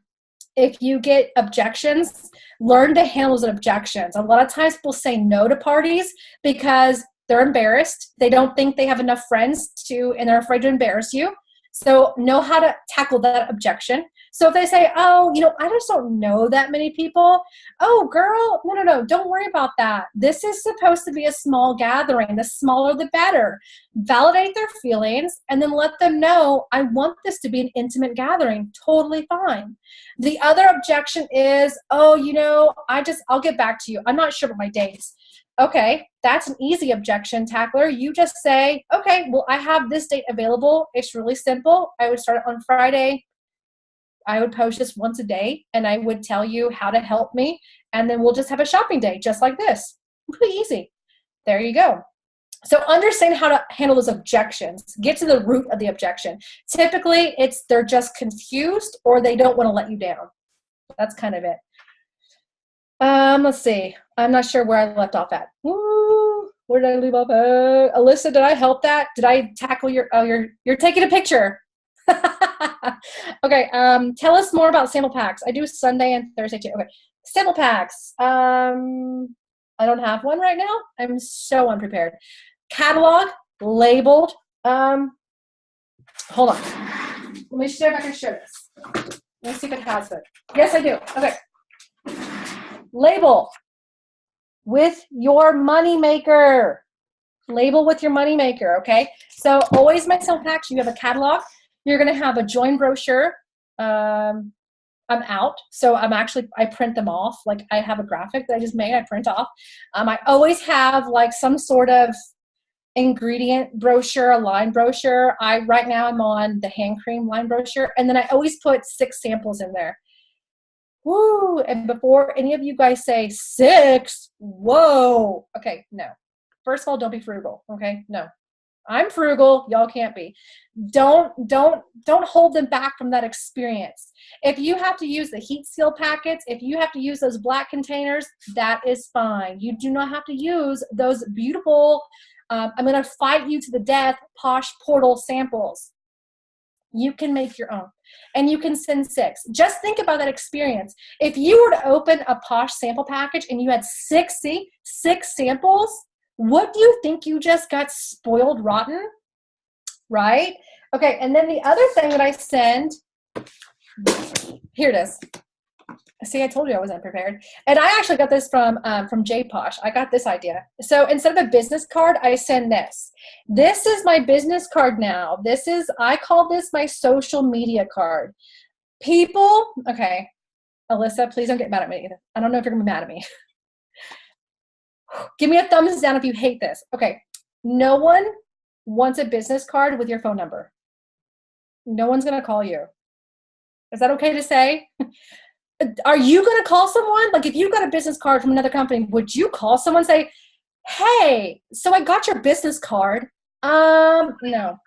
If you get objections, learn to handle those objections. A lot of times people say no to parties because they're embarrassed. They don't think they have enough friends and they're afraid to embarrass you. So know how to tackle that objection. So if they say, oh, I just don't know that many people. Oh, girl, no, don't worry about that. This is supposed to be a small gathering. The smaller, the better. Validate their feelings and then let them know, I want this to be an intimate gathering. Totally fine. The other objection is, oh, I'll get back to you. I'm not sure about my dates. Okay, that's an easy objection tackler. You just say, okay, well, I have this date available. It's really simple. I would start it on Friday. I would post this once a day, and I would tell you how to help me, and then we'll just have a shopping day just like this. Pretty easy. There you go. So understand how to handle those objections. Get to the root of the objection. Typically, they're just confused or they don't want to let you down. That's kind of it. Let's see. I'm not sure where I left off at. Woo, where did I leave off at? Alyssa, did I help that? Did I tackle you're taking a picture. Okay, tell us more about sample packs. I do Sunday and Thursday too. Okay, sample packs. I don't have one right now. I'm so unprepared. Catalog, labeled. Hold on. Let me see if I can show this. Let me see if it has it. Yes, I do. Okay. Label with your money maker. Label with your money maker, okay? So always my sample packs, you have a catalog. You're going to have a join brochure. I'm out. So I print them off. Like I have a graphic that I just made. I print off. I always have like some sort of ingredient brochure, a line brochure. Right now I'm on the hand cream line brochure. And then I always put 6 samples in there. Woo. And before any of you guys say 6, whoa. Okay, no. First of all, don't be frugal. Okay, no. I'm frugal. Y'all can't be. Don't hold them back from that experience. If you have to use the heat seal packets, if you have to use those black containers, that is fine. You do not have to use those beautiful, I'm going to fight you to the death, Posh portal samples. You can make your own, and you can send 6. Just think about that experience. If you were to open a Posh sample package and you had 6 samples, what do you think you just got spoiled rotten? Right? Okay, and then the other thing that I send, here it is. See, I told you I wasn't prepared. And I actually got this from J Posh. I got this idea. So instead of a business card, I send this. This is my business card now. I call this my social media card. People, okay, Alyssa, please don't get mad at me. I don't know if you're going to be mad at me. Give me a thumbs down if you hate this. Okay, no one wants a business card with your phone number. No one's going to call you. Is that okay to say? Are you going to call someone? Like, if you got a business card from another company, would you call someone and say, hey, so I got your business card? No.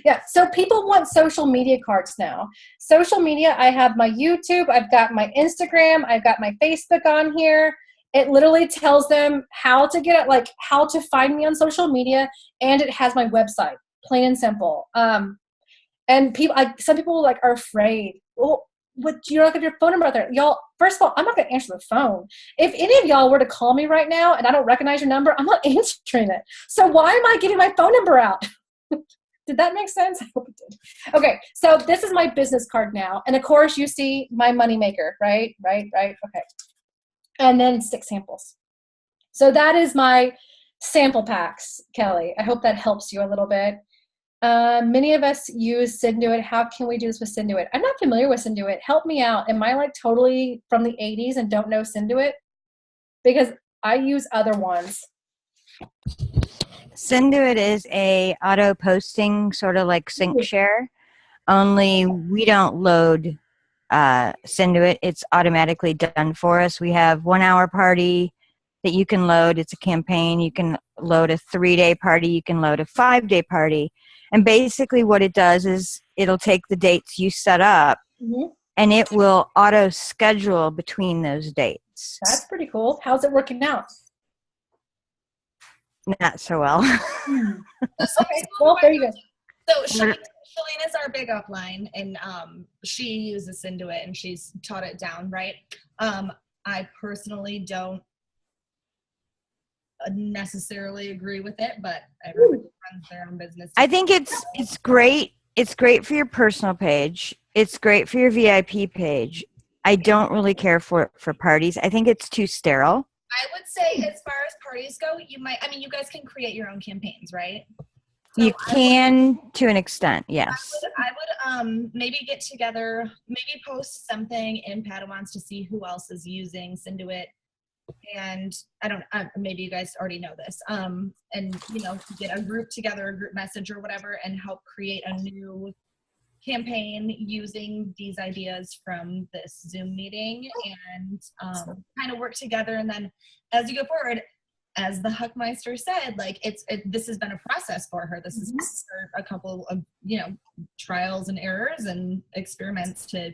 Yeah, so people want social media cards now. Social media, I have my YouTube, I've got my Instagram, I've got my Facebook on here. It literally tells them how to get it, like how to find me on social media, and it has my website, plain and simple. And people, some people like are afraid. Well, you're not gonna get your phone number out there, y'all. First of all, I'm not gonna answer the phone. If any of y'all were to call me right now and I don't recognize your number, I'm not answering it. So why am I giving my phone number out? Did that make sense? I hope it did. Okay, so this is my business card now, and of course you see my moneymaker, right? Okay. And then 6 samples. So that is my sample packs, Kelly. I hope that helps you a little bit. Many of us use Synduit. How can we do this with Synduit? I'm not familiar with Synduit. Help me out. Am I like totally from the 80s and don't know Synduit? Because I use other ones. Synduit is a auto posting, sort of like SyncShare, only we don't load Synduit. It's automatically done for us. We have 1 hour party that you can load. It's a campaign. You can load a 3-day party. You can load a 5-day party. And basically what it does is it'll take the dates you set up and it will auto schedule between those dates. That's pretty cool. How's it working now? Not so well. Okay, well, there you go. So Shalene is our big upline, and she uses Synduit, and she's taught it down, right? I personally don't necessarily agree with it, but everybody runs their own business. I think it's great. It's great for your personal page. It's great for your VIP page. I don't really care for it for parties. I think it's too sterile. I would say as far as parties go, you guys can create your own campaigns, right? So you can to an extent, yes. I would maybe get together, maybe post something in Padawans to see who else is using Synduit. And I don't maybe you guys already know this. And get a group together, a group message or whatever, and help create a new campaign using these ideas from this Zoom meeting, and kind of work together. And then as you go forward, as the Huckmeister said, like this has been a process for her. This is a couple of trials and errors and experiments to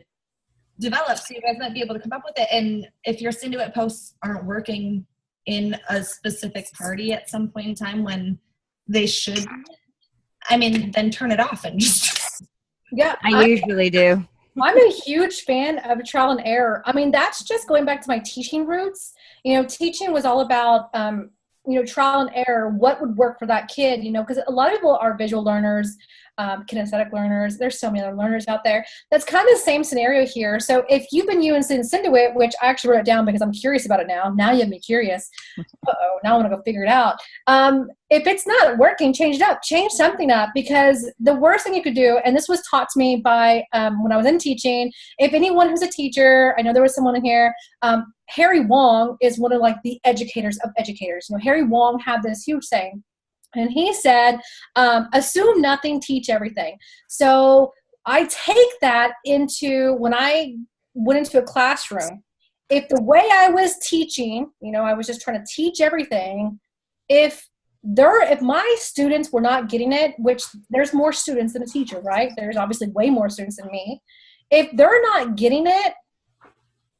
develop, so you guys might be able to come up with it. And if your Synduit posts aren't working in a specific party at some point in time when they should, then turn it off and just yeah, I usually do. I'm a huge fan of trial and error. That's just going back to my teaching roots. Teaching was all about, trial and error. What would work for that kid? Because a lot of people are visual learners, kinesthetic learners. There's so many other learners out there. That's kind of the same scenario here. So if you've been using Synduit, which I actually wrote it down because I'm curious about it now. Now you have me curious. Now I want to go figure it out. If it's not working, change it up. Change something up, because the worst thing you could do, and this was taught to me by when I was in teaching, if anyone who's a teacher, I know there was someone in here, Harry Wong is one of the educators of educators. Harry Wong had this huge saying, and he said, assume nothing, teach everything. So I take that into when I went into a classroom. If the way I was teaching, I was just trying to teach everything, if if my students were not getting it, which there's more students than a teacher, right? There's obviously way more students than me. If they're not getting it,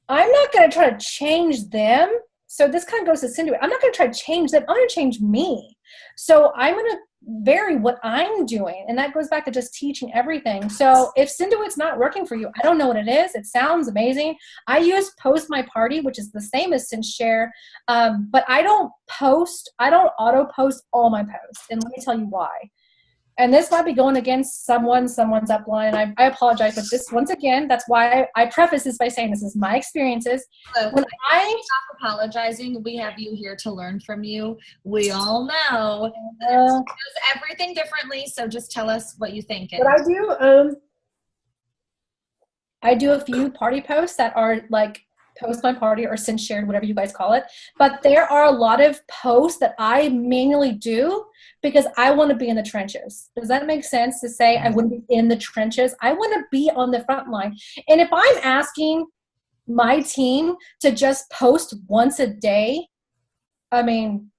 I'm not going to try to change them. So this kind of goes to Cindy. I'm not going to try to change them. I'm going to change me. So I'm going to vary what I'm doing. And that goes back to just teaching everything. So if Cinduit's not working for you, I don't know what it is. It sounds amazing. I use Post My Party, which is the same as SendShare. But I don't auto post all my posts. And let me tell you why. And this might be going against someone's upline. And I apologize, but this, once again, that's why I preface this by saying this is my experiences. When stop apologizing, we have you here to learn from you. We all know that everyone does everything differently, so just tell us what you think. What I do a few party posts that are like Post My Party or SendShared, whatever you guys call it. But there are a lot of posts that I manually do because I want to be in the trenches. Does that make sense to say I want to be in the trenches? I want to be on the front line. And if I'm asking my team to just post once a day, I mean,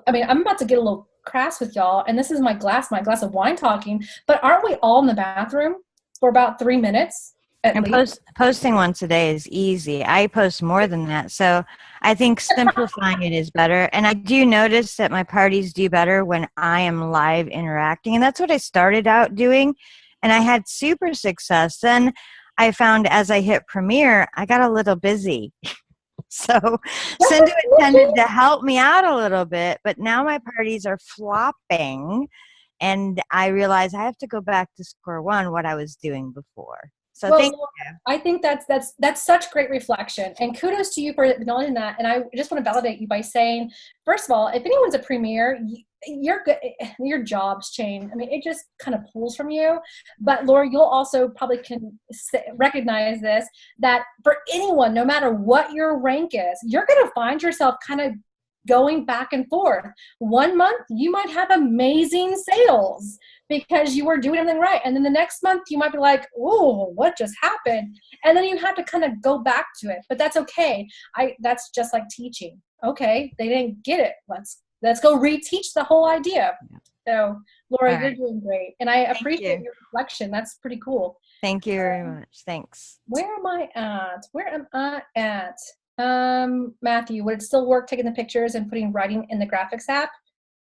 I'm about to get a little crass with y'all, and this is my glass of wine talking, but aren't we all in the bathroom for about 3 minutes? And posting once a day is easy. I post more than that. So I think simplifying it is better. And I do notice that my parties do better when I am live interacting. And that's what I started out doing. And I had super success. Then I found as I hit Premiere, I got a little busy. So Cinduit tended to help me out a little bit. But now my parties are flopping. And I realize I have to go back to square one, what I was doing before. So thank you. I think that's such great reflection, and kudos to you for acknowledging that. And I just want to validate you by saying, first of all, if anyone's a premier, you're good. Your jobs change. I mean, it just kind of pulls from you. But Laura, you'll also probably can recognize this, that for anyone, no matter what your rank is, you're going to find yourself kind of going back and forth. 1 month, you might have amazing sales because you were doing everything right. And then the next month, you might be like, oh, what just happened? And then you have to kind of go back to it. But that's okay. That's just like teaching. Okay, they didn't get it. Let's go reteach the whole idea. So, Laura, you're doing great. And I appreciate your reflection. That's pretty cool. Thank you very much. Thanks. Where am I at? Matthew, would it still work taking the pictures and putting writing in the graphics app?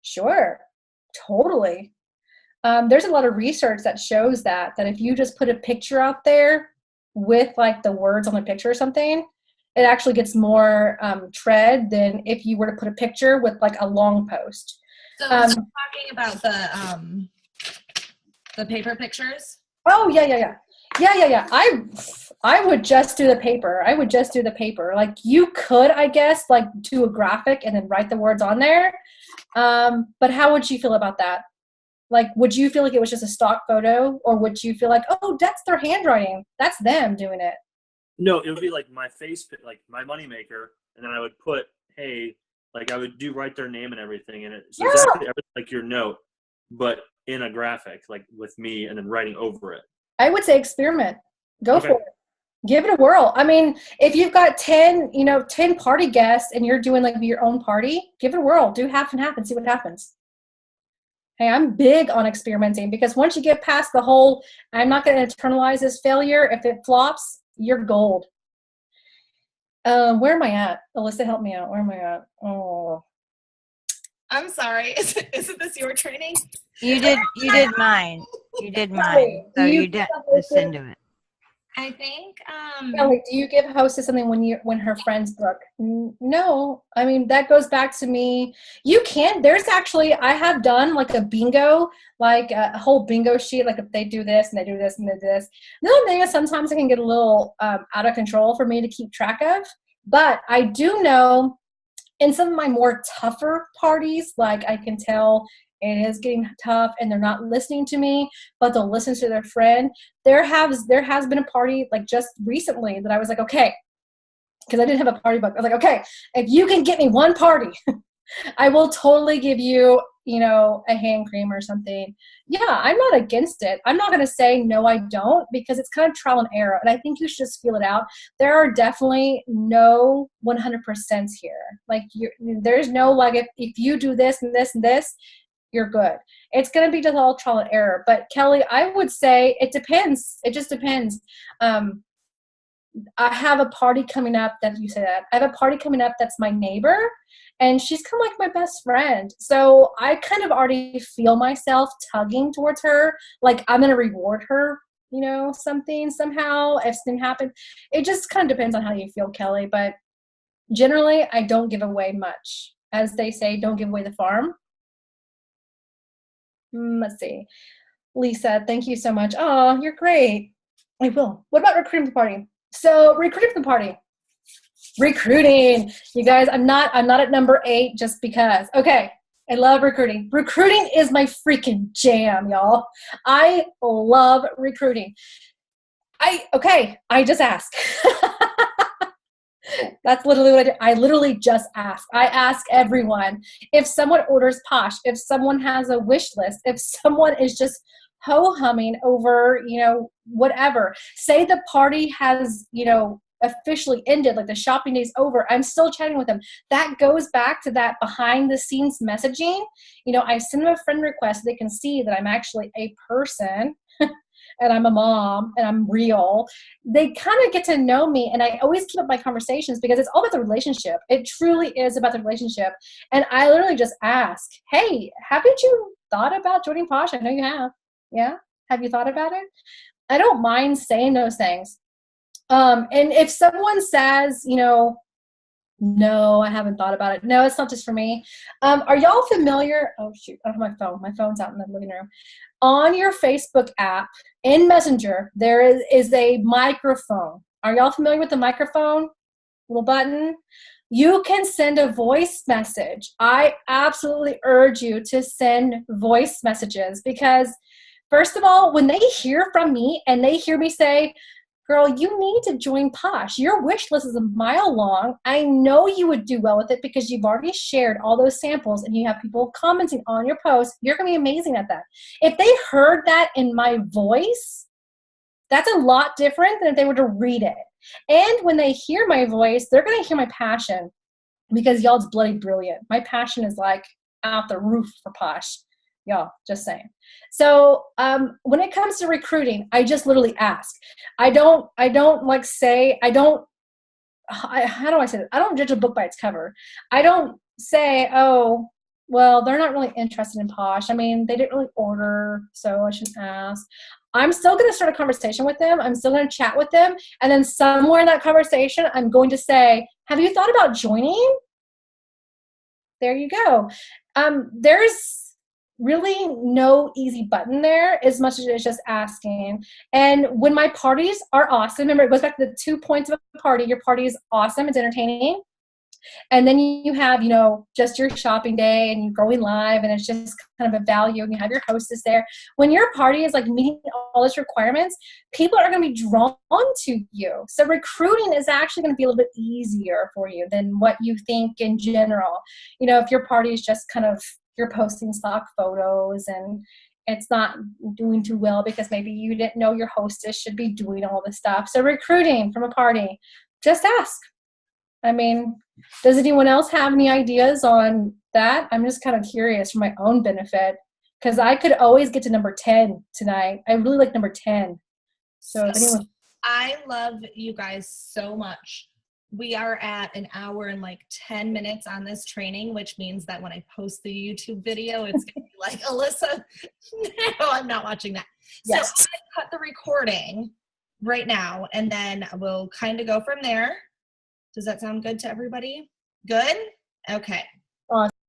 Sure, totally. There's a lot of research that shows that if you just put a picture out there with like the words on the picture or something, it actually gets more tread than if you were to put a picture with like a long post. So talking about the paper pictures? Oh, yeah. I would just do the paper. Like you could, I guess, like do a graphic and then write the words on there. But how would you feel about that? Like, would you feel like it was just a stock photo, or would you feel like, oh, that's their handwriting, that's them doing it? No, it would be like my face, like my moneymaker, and then I would put, hey, like I would write their name and everything in it. So exactly everything like your note, but in a graphic, like with me, and then writing over it. I would say experiment. Go for it. Give it a whirl. I mean, if you've got 10 party guests and you're doing like your own party, give it a whirl. Do half and half and see what happens. Hey, I'm big on experimenting, because once you get past the whole, I'm not going to internalize this failure. If it flops, you're gold. Where am I at? Alyssa, help me out. Where am I at? Oh, I'm sorry. Isn't this your training? You did mine. You did mine. So you did listen to it. I think. Kelly, do you give Hostess something when her friends book? No, I mean that goes back to me. You can. There's actually, I have done like a bingo, like a whole bingo sheet. Like if they do this and they do this and they do this. The only thing is sometimes it can get a little out of control for me to keep track of. But I do know in some of my more tougher parties, like I can tell it is getting tough and they're not listening to me, but they'll listen to their friend. There has been a party like just recently that I was like, okay, because I didn't have a party book. I was like, okay, if you can get me one party I will totally give you, you know, a hand cream or something. Yeah, I'm not against it. I'm not going to say no, I don't, because it's kind of trial and error. And I think you should just feel it out. There are definitely no 100% here. Like there's no, like, if you do this and this and this, you're good. It's going to be just all trial and error. But Kelly, I would say it depends. It just depends. I have a party coming up that you say that. I have a party coming up that's my neighbor, and she's kind of like my best friend. So I kind of already feel myself tugging towards her. Like I'm going to reward her, you know, something somehow if something happens. It just kind of depends on how you feel, Kelly. But generally, I don't give away much. As they say, don't give away the farm. Let's see. Lisa, thank you so much. Oh, you're great. I will. What about recruiting the party? So recruiting for the party. Recruiting. You guys, I'm not at number 8 just because. Okay. I love recruiting. Recruiting is my freaking jam, y'all. I love recruiting. I just ask. That's literally what I do. I literally just ask. I ask everyone. If someone orders Posh, if someone has a wish list, if someone is just ho-humming over, you know, whatever. Say the party has, you know, officially ended, like the shopping day's over. I'm still chatting with them. That goes back to that behind the scenes messaging. You know, I send them a friend request so they can see that I'm actually a person and I'm a mom and I'm real. They kind of get to know me, and I always keep up my conversations because it's all about the relationship. It truly is about the relationship. And I literally just ask, hey, haven't you thought about joining Posh? I know you have. Yeah? Have you thought about it? I don't mind saying those things. And if someone says, you know, no, I haven't thought about it. No, it's not just for me. Are y'all familiar? Oh, shoot. I don't have my phone. My phone's out in the living room. On your Facebook app, in Messenger, there is a microphone. Are y'all familiar with the microphone? Little button. You can send a voice message. I absolutely urge you to send voice messages because, first of all, when they hear from me and they hear me say, girl, you need to join Posh. Your wish list is a mile long. I know you would do well with it because you've already shared all those samples and you have people commenting on your post. You're going to be amazing at that. If they heard that in my voice, that's a lot different than if they were to read it. And when they hear my voice, they're going to hear my passion because y'all's bloody brilliant. My passion is like out the roof for Posh. Y'all, just saying. So when it comes to recruiting, I just literally ask. I don't like say, how do I say that? I don't judge a book by its cover. I don't say, oh, well, they're not really interested in Posh. I mean, they didn't really order, so I shouldn't ask. I'm still going to start a conversation with them. I'm still going to chat with them. And then somewhere in that conversation, I'm going to say, have you thought about joining? There you go. There's really no easy button there as much as it's just asking. And when my parties are awesome, remember it goes back to the 2 points of a party. Your party is awesome, it's entertaining. And then you have, you know, just your shopping day and you're going live and it's just kind of a value and you have your hostess there. When your party is like meeting all those requirements, people are going to be drawn to you. So recruiting is actually going to be a little bit easier for you than what you think in general. You know, if your party is just kind of, you're posting stock photos and it's not doing too well because maybe you didn't know your hostess should be doing all this stuff. So recruiting from a party, just ask. I mean, does anyone else have any ideas on that? I'm just kind of curious for my own benefit because I could always get to number 10 tonight. I really like number 10. So if anyone... I love you guys so much. We are at an hour and like 10 minutes on this training, which means that when I post the YouTube video, it's going to be like, Alyssa, no, I'm not watching that. Yes. So I cut the recording right now, and then we'll kind of go from there. Does that sound good to everybody? Good? Okay.